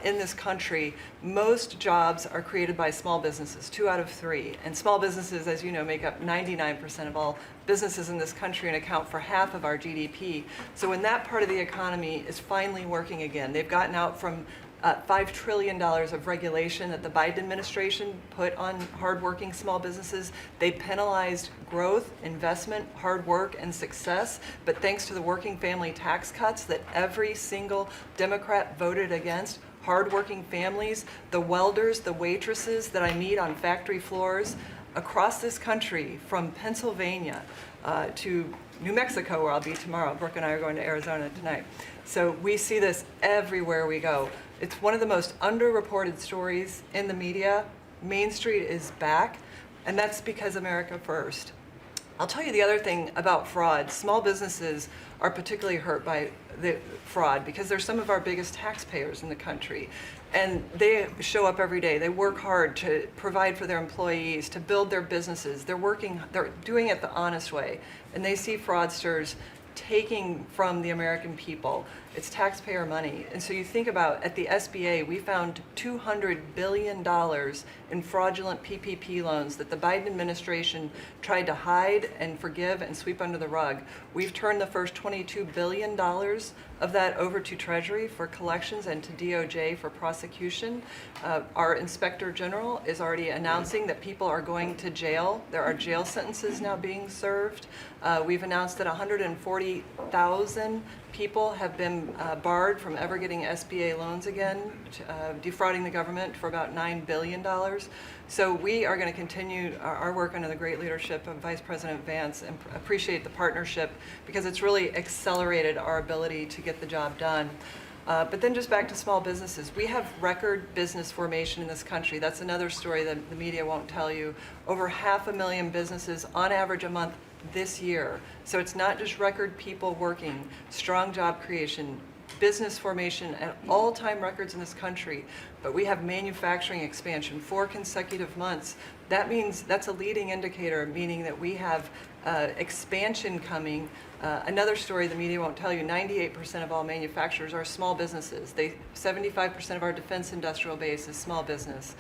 in this country. Most jobs are created by small businesses, 2 out of 3. And small businesses, as you know, make up 99% of all businesses in this country and account for half of our GDP. So when that part of the economy is finally working again, they've gotten out from $5 trillion of regulation that the Biden administration put on hardworking small businesses. They penalized growth, investment, hard work, and success. But thanks to the working family tax cuts that every single Democrat voted against, hardworking families, the welders, the waitresses that I meet on factory floors across this country, from Pennsylvania to New Mexico, where I'll be tomorrow. Brooke and I are going to Arizona tonight. So we see this everywhere we go. It's one of the most underreported stories in the media. Main Street is back, and that's because America first. I'll tell you the other thing about fraud. Small businesses are particularly hurt by the fraud because they're some of our biggest taxpayers in the country. And they show up every day. They work hard to provide for their employees, to build their businesses. They're doing it the honest way. And they see fraudsters taking from the American people. It's taxpayer money. And so you think about, at the SBA, we found $200 billion in fraudulent PPP loans that the Biden administration tried to hide and forgive and sweep under the rug. We've turned the first $22 billion of that over to Treasury for collections and to DOJ for prosecution. Our Inspector General is already announcing that people are going to jail. There are jail sentences now being served. We've announced that 140,000 people have been barred from ever getting SBA loans again, defrauding the government for about $9 billion. So we are going to continue our work under the great leadership of Vice President Vance and appreciate the partnership because it's really accelerated our ability to get the job done. But then just back to small businesses. We have record business formation in this country. That's another story that the media won't tell you. Over 500,000 businesses on average a month this year. So it's not just record people working, strong job creation, business formation at all-time records in this country, but we have manufacturing expansion 4 consecutive months. That means that's a leading indicator, meaning that we have expansion coming. Another story the media won't tell you, 98% of all manufacturers are small businesses. 75% of our defense industrial base is small business.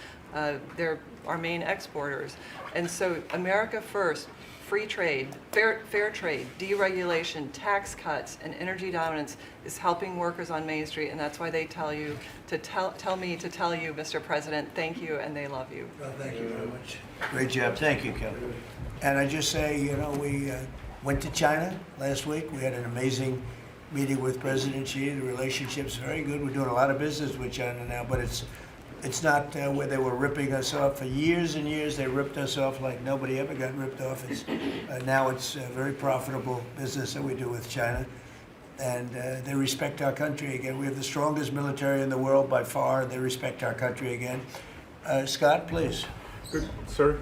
They're our main exporters. And so America first, free trade, fair trade, deregulation, tax cuts, and energy dominance is helping workers on Main Street, and that's why they tell you to tell me to tell you, Mr. President, thank you, and they love you. Well, thank you very much. Great job. Thank you, Kelly. And I just say, you know, we went to China last week. We had an amazing meeting with President Xi. The relationship's very good. We're doing a lot of business with China now, but it's not where they were ripping us off. For years and years, they ripped us off like nobody ever got ripped off. Now it's a very profitable business that we do with China. And they respect our country again. We have the strongest military in the world by far. They respect our country again. Scott, please. Good, sir.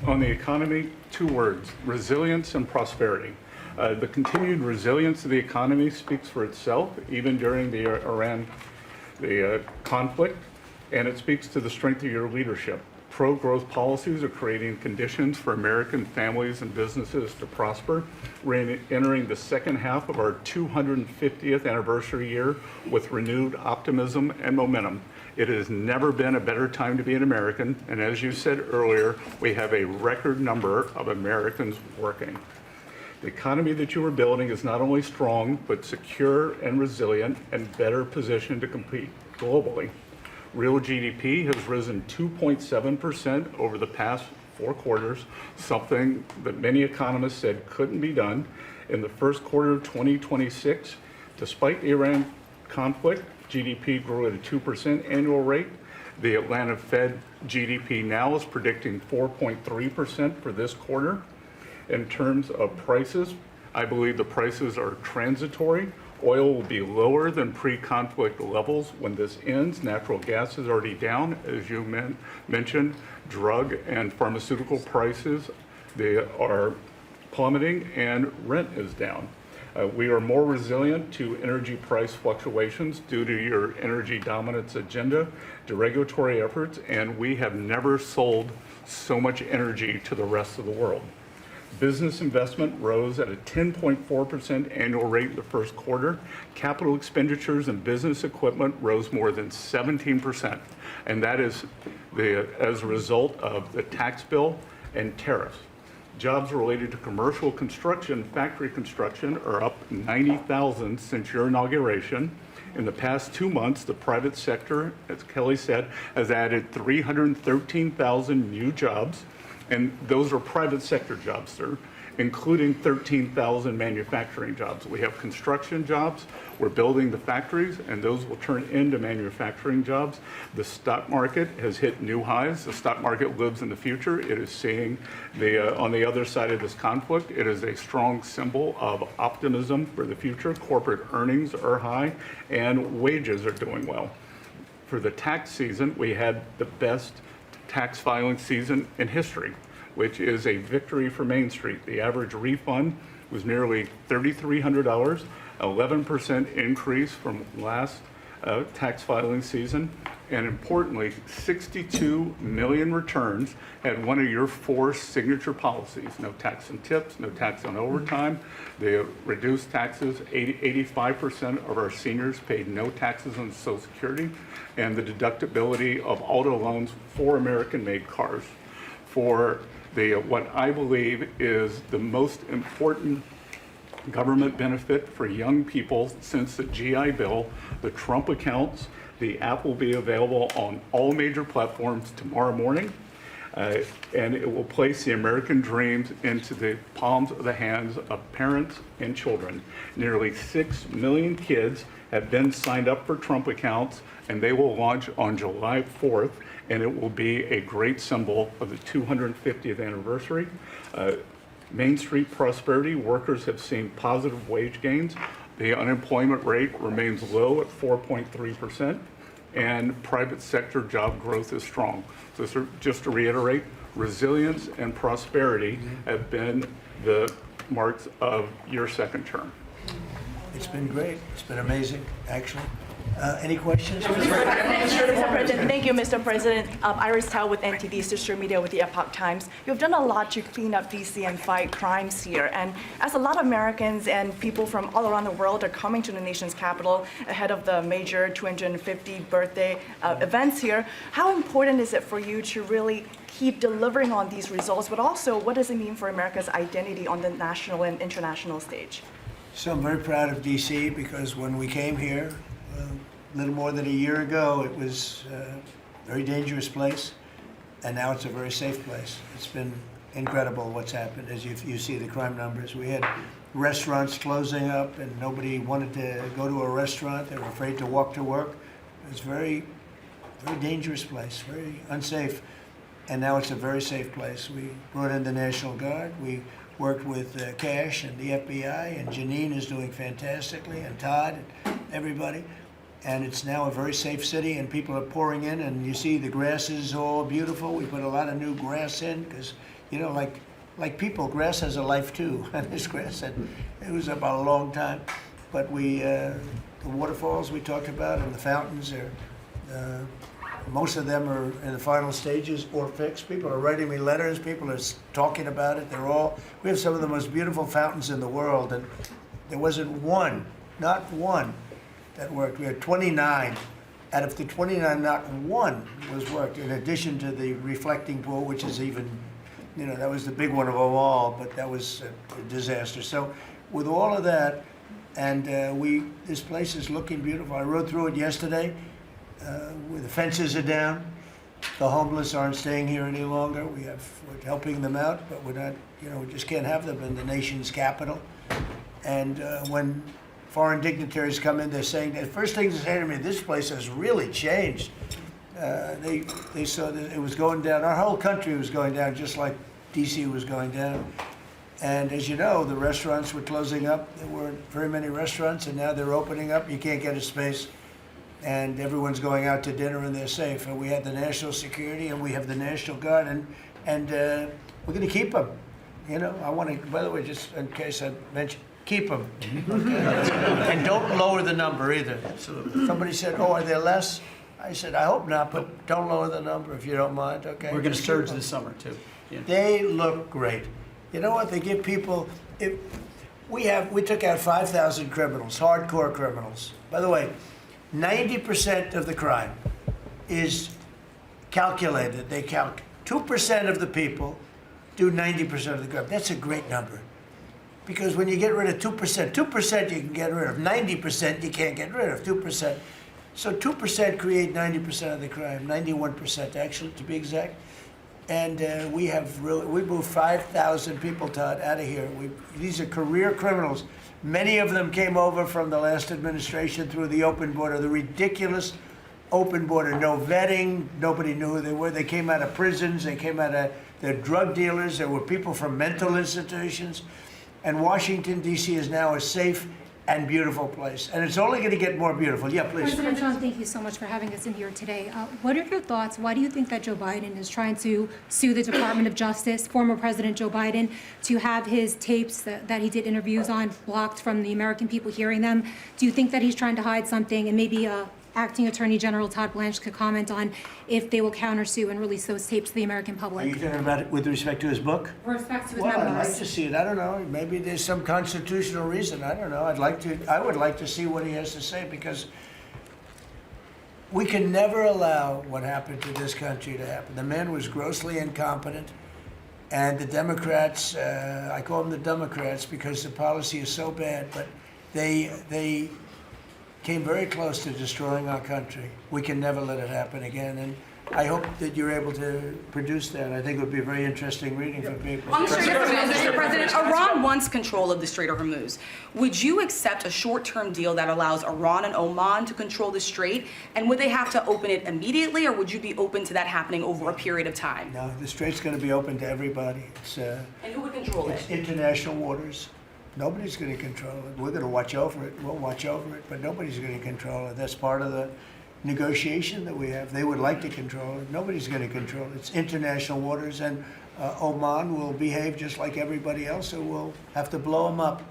On the economy, 2 words, resilience and prosperity. The continued resilience of the economy speaks for itself, even during the Iran conflict. And it speaks to the strength of your leadership. pro-growth policies are creating conditions for American families and businesses to prosper. We're entering the second half of our 250th anniversary year with renewed optimism and momentum. It has never been a better time to be an American, and as you said earlier, we have a record number of Americans working. The economy that you are building is not only strong, but secure and resilient and better positioned to compete globally. Real GDP has risen 2.7% over the past 4 quarters, something that many economists said couldn't be done. In the first quarter of 2026, despite the Iran conflict, GDP grew at a 2% annual rate. The Atlanta Fed GDP now is predicting 4.3% for this quarter. In terms of prices, I believe the prices are transitory. Oil will be lower than pre-conflict levels when this ends. Natural gas is already down, as you mentioned. Drug and pharmaceutical prices, they are plummeting, and rent is down. We are more resilient to energy price fluctuations due to your energy dominance agenda, to regulatory efforts, and we have never sold so much energy to the rest of the world. Business investment rose at a 10.4% annual rate in the first quarter. Capital expenditures and business equipment rose more than 17%, and that is as a result of the tax bill and tariffs. Jobs related to commercial construction, factory construction, are up 90,000 since your inauguration. In the past 2 months, the private sector, as Kelly said, has added 313,000 new jobs. And those are private sector jobs, sir, including 13,000 manufacturing jobs. We have construction jobs. We're building the factories, and those will turn into manufacturing jobs. The stock market has hit new highs. The stock market lives in the future. It is seeing on the other side of this conflict, it is a strong symbol of optimism for the future. Corporate earnings are high, and wages are doing well. For the tax season, we had the best tax filing season in history, which is a victory for Main Street. The average refund was nearly $3,300, 11% increase from last tax filing season. And importantly, 62 million returns had one of your 4 signature policies: no tax on tips, no tax on overtime. They reduced taxes. 85% of our seniors paid no taxes on Social Security, and the deductibility of auto loans for American-made cars. For what I believe is the most important government benefit for young people since the GI Bill, the Trump accounts. The app will be available on all major platforms tomorrow morning, and it will place the American dreams into the palms of the hands of parents and children. Nearly 6 million kids have been signed up for Trump accounts, and they will launch on July 4th, and it will be a great symbol of the 250th anniversary. Main Street prosperity, workers have seen positive wage gains. The unemployment rate remains low at 4.3%, and private sector job growth is strong. So just to reiterate, resilience and prosperity have been the marks of your second term. It's been great. It's been amazing, actually. Any questions? Mr. President, thank you, Mr. President. Iris Tao with NTD Sister Media with the Epoch Times. You've done a lot to clean up DC and fight crimes here. And as a lot of Americans and people from all around the world are coming to the nation's capital ahead of the major 250th birthday events here, how important is it for you to really keep delivering on these results, but also what does it mean for America's identity on the national and international stage? So I'm very proud of DC because when we came here, a little more than a year ago, it was a very dangerous place, and now it's a very safe place. It's been incredible what's happened. As you see the crime numbers, we had restaurants closing up, and nobody wanted to go to a restaurant. They were afraid to walk to work. It was a very dangerous place, very unsafe, and now it's a very safe place. We brought in the National Guard. We worked with Cash and the FBI, and Janine is doing fantastically, and Todd, and everybody. And it's now a very safe city, and people are pouring in, and you see the grass is all beautiful. We put a lot of new grass in because, you know, like people, grass has a life too. And this grass, it was about a long time. But the waterfalls we talked about and the fountains are most of them are in the final stages or fixed. People are writing me letters. People are talking about it. We have some of the most beautiful fountains in the world, and there wasn't one, not one, that worked. We had 29. Out of the 29, not one was worked, in addition to the reflecting pool, which is even, that was the big one of them all, but that was a disaster. So with all of that, and this place is looking beautiful. I rode through it yesterday, where the fences are down. The homeless aren't staying here any longer. We're helping them out, but we're not, we just can't have them in the nation's capital. And when foreign dignitaries come in, they're saying, the first thing they say to me, this place has really changed. They saw that it was going down, our whole country was going down, just like DC was going down. And as you know, the restaurants were closing up. There weren't very many restaurants, and now they're opening up. You can't get a space, and everyone's going out to dinner, and they're safe. And we have the national security, and we have the National Guard, and we're going to keep them. I want to, by the way, just in case I mentioned, keep them. And don't lower the number either. Somebody said, oh, are there less? I said, I hope not, but don't lower the number if you don't mind, okay? We're going to surge this summer, too. Yeah. They look great. You know what? They give people. We took out 5,000 criminals, hardcore criminals. By the way, 90% of the crime is calculated. They count 2% of the people do 90% of the crime. That's a great number, because when you get rid of 2%, 2% you can get rid of. 90% you can't get rid of. 2%. So 2% create 90% of the crime. 91% actually, to be exact. And we moved 5,000 people, Todd, out of here. These are career criminals. Many of them came over from the last administration through the open border, the ridiculous open border, no vetting, nobody knew who they were. They came out of prisons, they're drug dealers, there were people from mental institutions. And Washington, D.C. is now a safe and beautiful place. And it's only going to get more beautiful. Yeah, please. President Trump, thank you so much for having us in here today. What are your thoughts? Why do you think that Joe Biden is trying to sue the Department of Justice, former President Joe Biden, to have his tapes that he did interviews on blocked from the American people hearing them? Do you think that he's trying to hide something? And maybe Acting Attorney General Todd Blanche could comment on if they will countersue and release those tapes to the American Are public. you talking about it with respect to his book? With respect to his Well, I'd memoirs. like to see it. I don't know. Maybe there's some constitutional reason. I don't know. I would like to see what he has to say, because we can never allow what happened to this country to happen. The man was grossly incompetent, and the Democrats, I call them the Democrats because the policy is so bad, but they came very close to destroying our country. We can never let it happen again, and I hope that you're able to produce that. I think it would be a very interesting reading for people. On the Strait of Hormuz, Mr. President, Iran wants control of the Strait of Hormuz. Would you accept a short-term deal that allows Iran and Oman to control the Strait? And would they have to open it immediately, or would you be open to that happening over a period of time? No, the Strait's going to be open to everybody. And who would control It's it? international waters. Nobody's going to control it. We're going to watch over it. We'll watch over it, but nobody's going to control it. That's part of the negotiation that we have. They would like to control it. Nobody's going to control it. It's international waters, and Oman will behave just like everybody else, so we'll have to blow them up.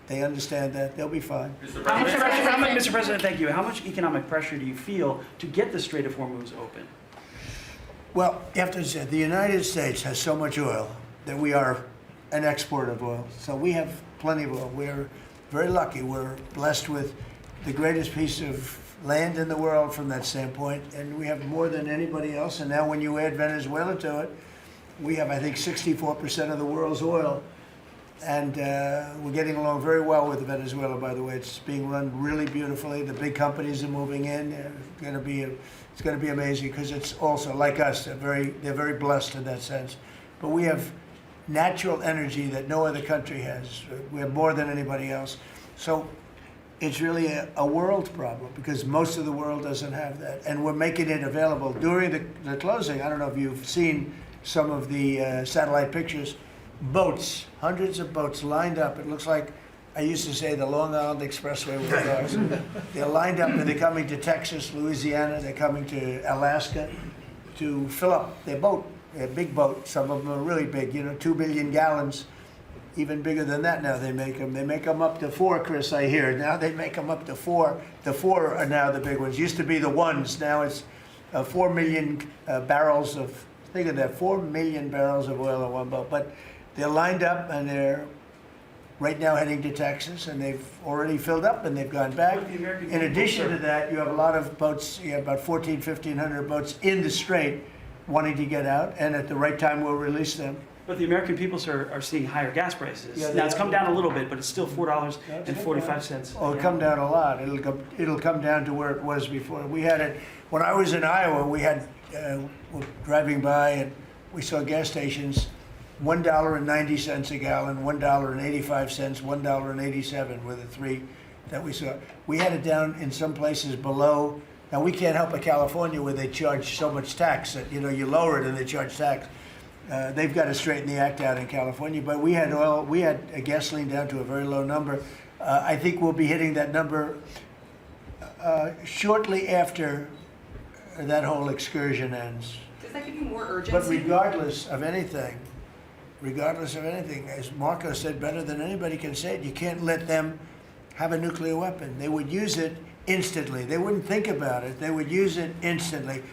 They understand that. They'll be fine. Mr. President, thank you. How much economic pressure do you feel to get the Strait of Hormuz open? Well, you have to say, the United States has so much oil that we are an exporter of oil. So we have plenty of oil. We're very lucky. We're blessed with the greatest piece of land in the world from that standpoint, and we have more than anybody else. And now when you add Venezuela to it, we have, I think, 64% of the world's oil. And we're getting along very well with Venezuela, by the way. It's being run really beautifully. The big companies are moving in. It's going to be amazing, because it's also, like us, they're very blessed in that sense. But we have natural energy that no other country has. We have more than anybody else. So it's really a world problem, because most of the world doesn't have that. And we're making it available. During the closing, I don't know if you've seen some of the satellite pictures, boats, hundreds of boats lined up. It looks like, I used to say, the Long Island Expressway with cars. They're lined up, and they're coming to Texas, Louisiana, they're coming to Alaska to fill up their boat. They're big boat. Some of them are really big, 2 billion gallons. Even bigger than that now they make them. They make them up to 4, Chris, I hear. Now they make them up to 4. The 4 are now the big ones. Used to be the 1s. Now it's 4 million barrels of, think of that, 4 million barrels of oil in one boat. But they're lined up and they're right now heading to Texas, and they've already filled up and they've gone back. In addition to that, you have a lot of boats, you have about 1,500 boats in the Strait wanting to get out, and at the right time we'll release them. But the American people, sir, are seeing higher gas prices. Yeah, Now, it's they come are. down a little bit, but it's still $4.45. Oh, it'll come down a lot. It'll come down to where it was before. We had it, when I was in Iowa, we had, we're driving by and we saw gas stations, $1.90 a gallon, $1.85, $1.87 were the three that we saw. We had it down in some places below. Now, we can't help but California where they charge so much tax that, you know, you lower it and they charge tax. They've got to straighten the act out in California, but we had gasoline down to a very low number. I think we'll be hitting that number shortly after that whole excursion ends. Does that give you more But urgency? regardless of anything, as Marco said better than anybody can say it, you can't let them have a nuclear weapon. They would use it instantly. They wouldn't think about it. They would use it instantly.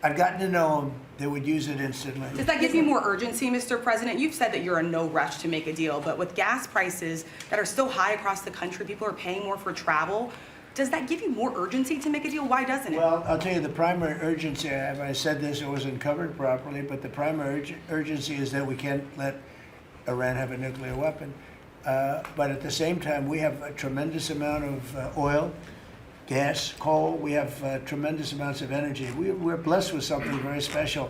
I've gotten to know them. They would use it instantly. Does that give you more urgency, Mr. President? You've said that you're in no rush to make a deal, but with gas prices that are still high across the country, people are paying more for travel. Does that give you more urgency to make a deal? Why doesn't it? Well, I'll tell you, the primary urgency, I said this, it wasn't covered properly, but the primary urgency is that we can't let Iran have a nuclear weapon. But at the same time, we have a tremendous amount of oil, gas, coal. We have tremendous amounts of energy. We're blessed with something very special.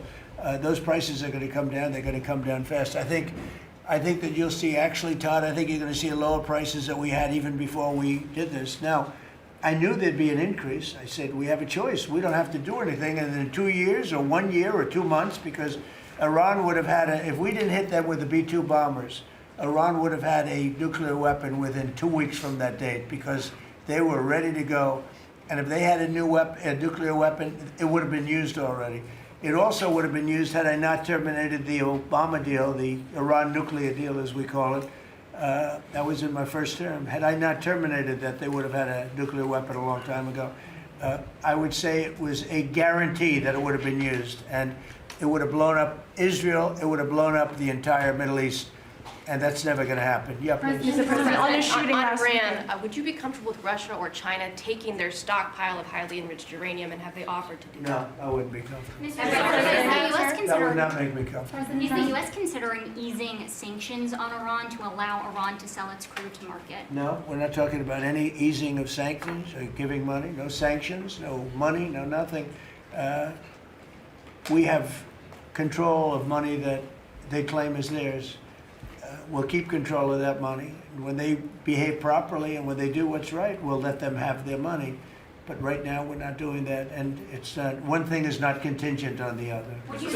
Those prices are going to come down. They're going to come down fast. I think that you'll see, actually, Todd, I think you're going to see lower prices that we had even before we did this. Now, I knew there'd be an increase. I said, we have a choice. We don't have to do anything in 2 years or 1 year or 2 months, because Iran would have had if we didn't hit them with the B-2 bombers, Iran would have had a nuclear weapon within 2 weeks from that date, because they were ready to go. And if they had a nuclear weapon, it would have been used already. It also would have been used had I not terminated the Obama deal, the Iran nuclear deal, as we call it. That was in my first term. Had I not terminated that, they would have had a nuclear weapon a long time ago. I would say it was a guarantee that it would have been used. And it would have blown up Israel. It would have blown up the entire Middle East. And that's never going to happen. Yeah, please. Mr. President, on the shooting on last Iran, weekend. would you be comfortable with Russia or China taking their stockpile of highly enriched uranium, and have they offered to do that? No, I wouldn't be comfortable. Mr. President, That would not make me comfortable. is the U.S. considering easing sanctions on Iran to allow Iran to sell its crude to market? No, we're not talking about any easing of sanctions or giving money. No sanctions, no money, no nothing. We have control of money that they claim is theirs. We'll keep control of that money. When they behave properly and when they do what's right, we'll let them have their money. But right now, we're not doing that, and it's not, one thing is not contingent on the other. Mr.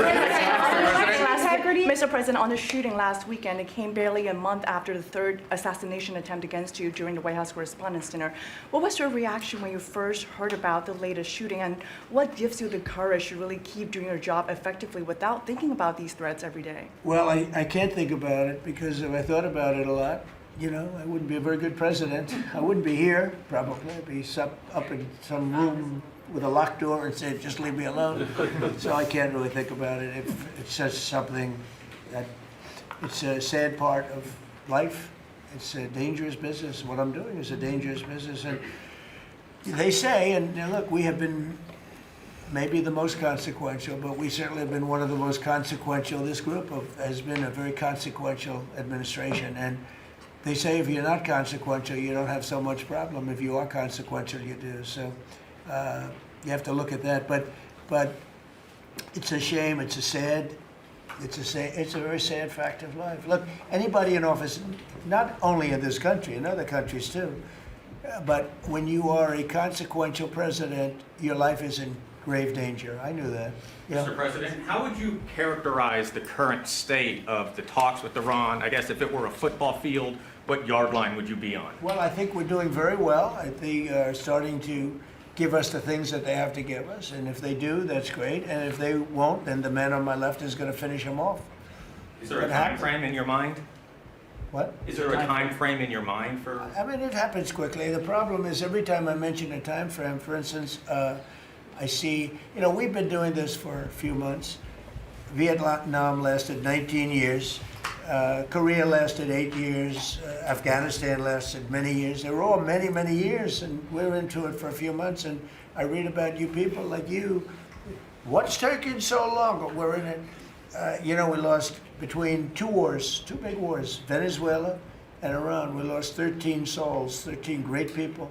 President, on the shooting last weekend, it came barely a month after the third assassination attempt against you during the White House Correspondents' Dinner. What was your reaction when you first heard about the latest shooting, and what gives you the courage to really keep doing your job effectively without thinking about these threats every day? Well, I can't think about it, because if I thought about it a lot, you know, I wouldn't be a very good president. I wouldn't be here, probably. I'd be up in some room with a locked door and say, just leave me alone. So I can't really think about it. It's just something that, it's a sad part of life. It's a dangerous business. What I'm doing is a dangerous business. And they say, and look, we have been maybe the most consequential, but we certainly have been one of the most consequential. This group has been a very consequential administration. And they say if you're not consequential, you don't have so much problem. If you are consequential, you do. So you have to look at that. But it's a shame. It's a very sad fact of life. Look, anybody in office, not only in this country, in other countries too, but when you are a consequential president, your life is in grave danger. I knew that. Yeah. Mr. President, how would you characterize the current state of the talks with Iran? I guess if it were a football field, what yard line would you be on? Well, I think we're doing very well. I think they're starting to give us the things that they have to give us. And if they do, that's great. And if they won't, then the man on my left is going to finish them off. Is there a time frame in your mind? What? Is there a time frame in your mind for? I mean, it happens quickly. The problem is every time I mention a time frame, for instance, I see, we've been doing this for a few months. Vietnam lasted 19 years. Korea lasted 8 years. Afghanistan lasted many years. They were all many, many years, and we're into it for a few months. And I read about you people like you. What's taking so long? But we're in it. We lost between two big wars, Venezuela and Iran. We lost 13 souls, 13 great people.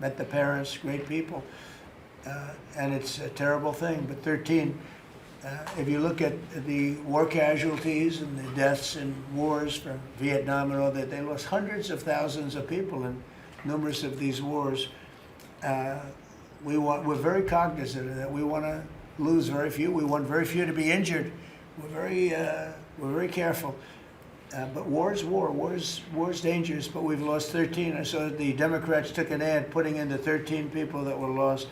Met the parents, great people. And it's a terrible thing, but 13. If you look at the war casualties and the deaths in wars from Vietnam and all that, they lost hundreds of thousands of people in numerous of these wars. We're very cognizant of that. We want to lose very few. We want very few to be injured. We're very careful. But war is war. War is dangerous. But we've lost 13. I saw the Democrats took an ad putting in the 13 people that were lost.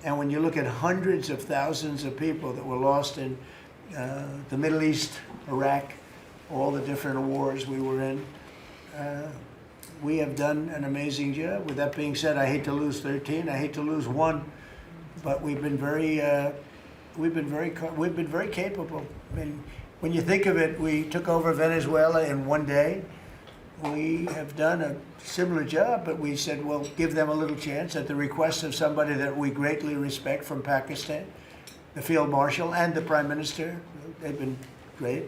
And when you look at hundreds of thousands of people that were lost in the Middle East, Iraq, all the different wars we were in, we have done an amazing job. With that being said, I hate to lose 13. I hate to lose one, but we've been very capable. I mean, when you think of it, we took over Venezuela in one day. We have done a similar job, but we said, well, give them a little chance at the request of somebody that we greatly respect from Pakistan, the Field Marshal and the Prime Minister. They've been great.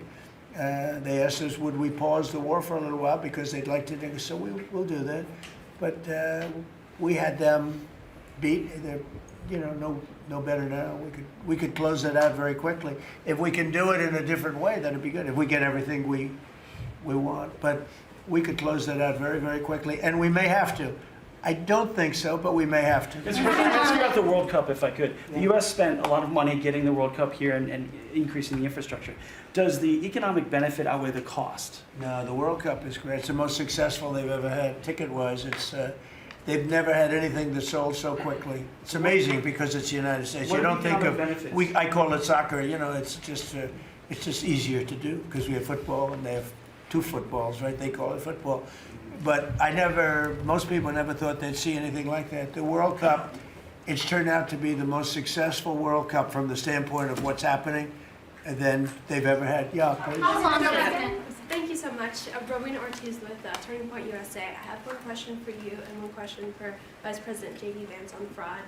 They asked us, would we pause the war for a little while because they'd like to, so we'll do that. But we had them beat. They're, no better now. We could close it out very quickly. If we can do it in a different way, that'd be good. If we get everything we want, but we could close that out very, very quickly, and we may have to. I don't think so, but we may have to. Mr. President, let's talk about the World Cup, if I could. The U.S. spent a lot of money getting the World Cup here and increasing the infrastructure. Does the economic benefit outweigh the cost? No, the World Cup is great. It's the most successful they've ever had, ticket-wise. They've never had anything that sold so quickly. It's amazing because it's the United States. What You are don't the think of. economic I call it soccer. It's just easier to do because we have football and they have two footballs, right? They call it football. But most people never thought they'd see anything like that. The World Cup, it's turned out to be the most successful World Cup from the standpoint of what's happening than they've ever had. Yeah, please. Thank you so much. Rowena Ortiz with Turning Point USA. I have one question for you and one question for Vice President J.D. Vance on fraud.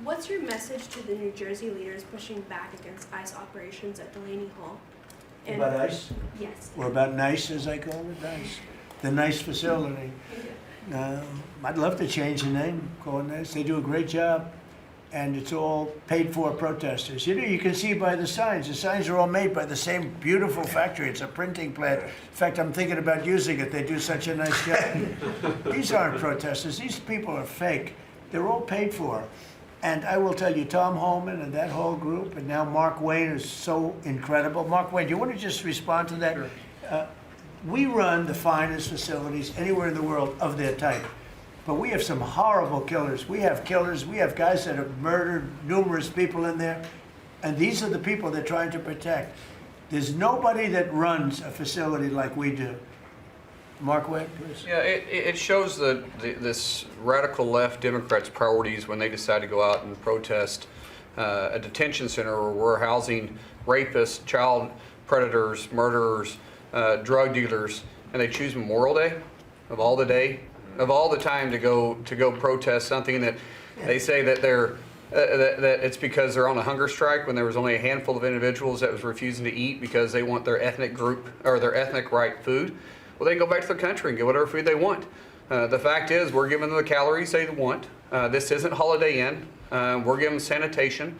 What's your message to the New Jersey leaders pushing back against ICE operations at Delaney Hall? About ICE? Yes. Or about NICE, as I call it, NICE. The NICE facility. I'd love to change the name, call it NICE. They do a great job, and it's all paid for protesters. You can see by the signs. The signs are all made by the same beautiful factory. It's a printing plant. In fact, I'm thinking about using it. They do such a nice job. These aren't protesters. These people are fake. They're all paid for. And I will tell you, Tom Holman and that whole group, and now Mark Wayne is so incredible. Mark Wayne, do you want to just respond to that? Sure. We run the finest facilities anywhere in the world of their type. But we have some horrible killers. We have killers. We have guys that have murdered numerous people in there. And these are the people they're trying to protect. There's nobody that runs a facility like we do. Mark Webb, please. Yeah, it shows this radical left Democrats' priorities when they decide to go out and protest a detention center where we're housing rapists, child predators, murderers, drug dealers, and they choose Memorial Day of all the time to go protest something that they say that that it's because they're on a hunger strike when there was only a handful of individuals that was refusing to eat because they want their ethnic group or their ethnic right food. Well, they can go back to their country and get whatever food they want. The fact is, we're giving them the calories they want. This isn't Holiday Inn. We're giving them sanitation.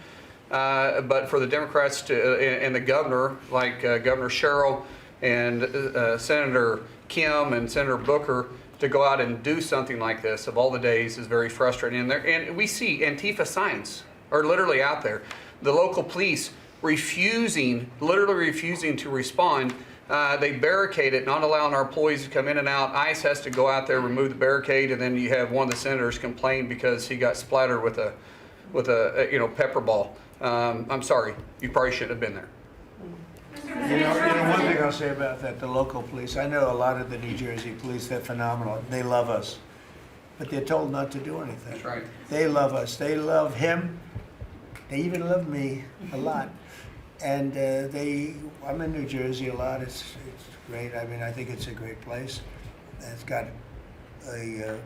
But for the Democrats and the governor, like Governor Sherrill and Senator Kim and Senator Booker, to go out and do something like this of all the days is very frustrating. And we see Antifa signs are literally out there. The local police literally refusing to respond. They barricade it, not allowing our employees to come in and out. ICE has to go out there, remove the barricade, and then you have one of the senators complain because he got splattered with a pepper ball. I'm sorry, you probably shouldn't have been there. One thing I'll say about that, the local police, I know a lot of the New Jersey police, they're phenomenal. They love us, but they're told not to do anything. That's right. They love us. They love him. They even love me a lot. And I'm in New Jersey a lot. It's great. I mean, I think it's a great place. It's got a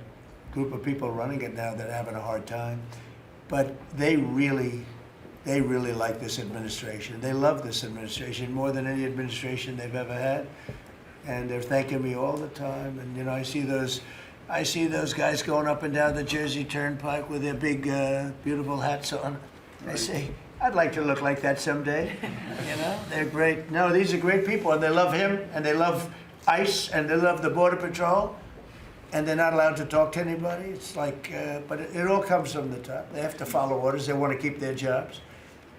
group of people running it now that are having a hard time. But they really like this administration. They love this administration more than any administration they've ever had. And they're thanking me all the time. And, you know, I see those guys going up and down the Jersey Turnpike with their big, beautiful hats on. I say, I'd like to look like that someday. You know, they're great. No, these are great people, and they love him, and they love ICE, and they love the Border Patrol, and they're not allowed to talk to anybody. It's like, but it all comes from the top. They have to follow orders. They want to keep their jobs.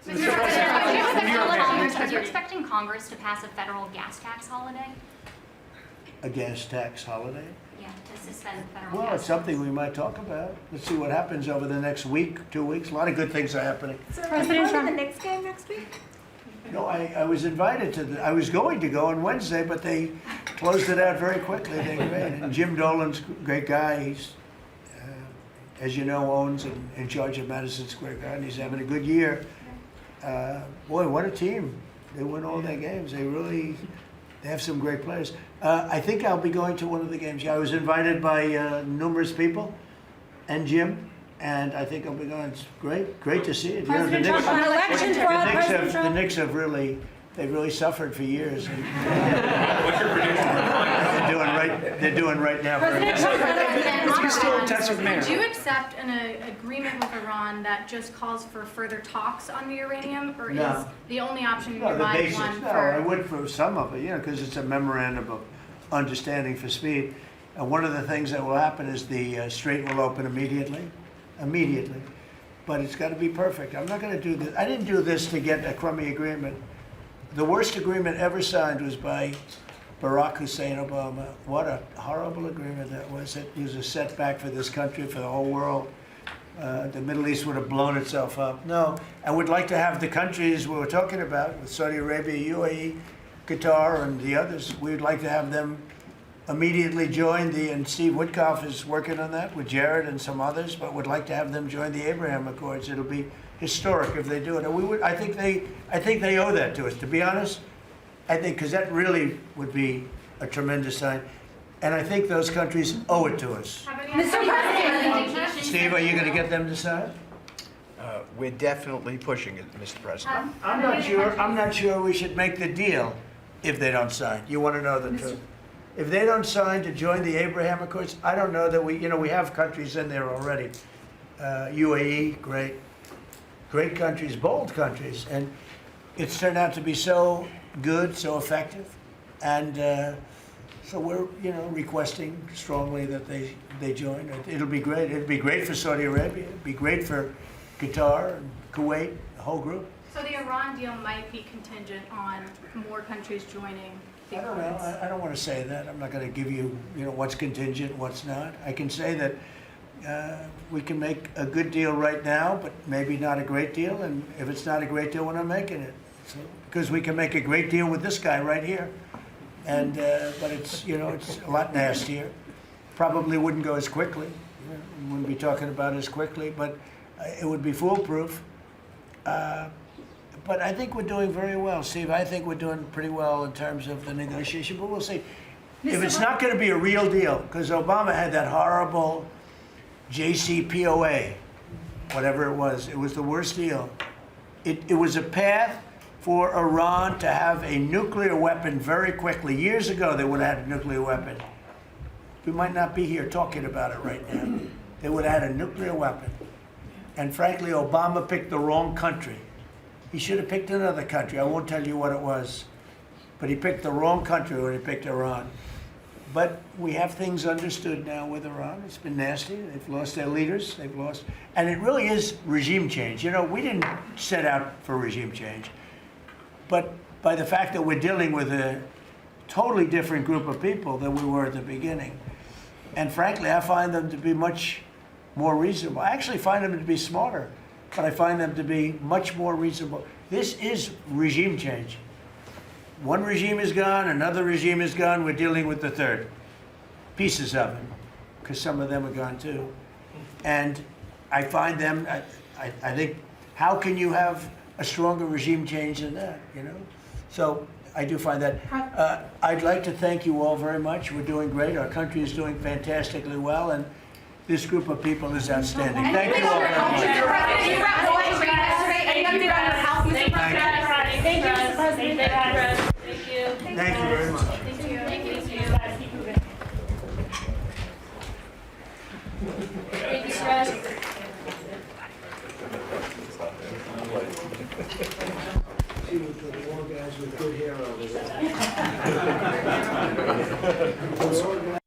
Mr. President, are you expecting Congress to pass a federal gas tax holiday? A gas tax holiday? Yeah, to suspend federal Well, gas it's something we might talk about. Let's see what happens over the next week, 2 weeks. A lot of good things are happening. So are you going to the Knicks game next week? No, I was invited to I was going to go on Wednesday, but they closed it out very quickly. They're great. And Jim Dolan's a great guy. He's, as you know, owns and in charge of Madison Square Garden. He's having a good year. Boy, what a team. They win all their games. They have some great players. I think I'll be going to one of the games. Yeah, I was invited by numerous people and Jim, and I think I'll be going. It's great to see it. President Trump on election fraud, President Trump. The Knicks have really suffered for years. What's your prediction? They're doing right now. President Trump, You're still in touch with Mayor. Would you accept an agreement with Iran that just calls for further talks on the uranium, or No. is the only option in No, your the mind basics. one No, for? I would for some of it, because it's a memorandum of understanding for speed. And one of the things that will happen is the Strait will open immediately. But it's got to be perfect. I'm not going to do this. I didn't do this to get a crummy agreement. The worst agreement ever signed was by Barack Hussein Obama. What a horrible agreement that was. It was a setback for this country, for the whole world. The Middle East would have blown itself up. No, I would like to have the countries we were talking about, with Saudi Arabia, UAE, Qatar, and the others, we'd like to have them immediately join and Steve Witkoff is working on that with Jared and some others, but would like to have them join the Abraham Accords. It'll be historic if they do it. And I think they owe that to us, to be honest. I think, because that really would be a tremendous sign. And I think those countries owe it to us. Mr. President, Steve, are you going to get them to sign? We're definitely pushing it, Mr. President. I'm not sure we should make the deal if they don't sign. You want to know the truth? If they don't sign to join the Abraham Accords, I don't know that we have countries in there already. UAE, great countries, bold countries, and it's turned out to be so good, so effective, and so we're requesting strongly that they join. It'll be great. It'll be great for Saudi Arabia. It'll be great for Qatar and Kuwait, the whole group. so the Iran deal might be contingent on more countries joining the I don't know. Accords. I don't want to say that. I'm not going to give you, what's contingent, what's not. I can say that we can make a good deal right now, but maybe not a great deal. And if it's not a great deal, we're not making it. So, because we can make a great deal with this guy right here. And but it's it's a lot nastier. Probably wouldn't go as quickly. We wouldn't be talking about it as quickly, but it would be foolproof. But I think we're doing very well, Steve. I think we're doing pretty well in terms of the negotiation, but we'll see. If it's not going to be a real deal, because Obama had that horrible JCPOA, whatever it was the worst deal. It was a path for Iran to have a nuclear weapon very quickly. Years ago, they would have had a nuclear weapon. We might not be here talking about it right now. They would have had a nuclear weapon. And frankly, Obama picked the wrong country. He should have picked another country. I won't tell you what it was. But he picked the wrong country when he picked Iran. But we have things understood now with Iran. It's been nasty. They've lost their leaders. They've lost. And it really is regime change. We didn't set out for regime change. But by the fact that we're dealing with a totally different group of people than we were at the beginning. And frankly, I find them to be much more reasonable. I actually find them to be smarter, but I find them to be much more reasonable. This is regime change. One regime is gone, another regime is gone, we're dealing with the third. Pieces of it, because some of them are gone too. And I find them, I think, how can you have a stronger regime change than that, you know? So I do find that. I'd like to thank you all very much. We're doing great. Our country is doing fantastically well, and this group of people is outstanding. Thank you all very much. Thank you, Mr. President. Thank you, Mr. President. Thank you. Thank you very much. Thank you. Thank you. Thank you, guys. See, we've got more guys with good hair over there.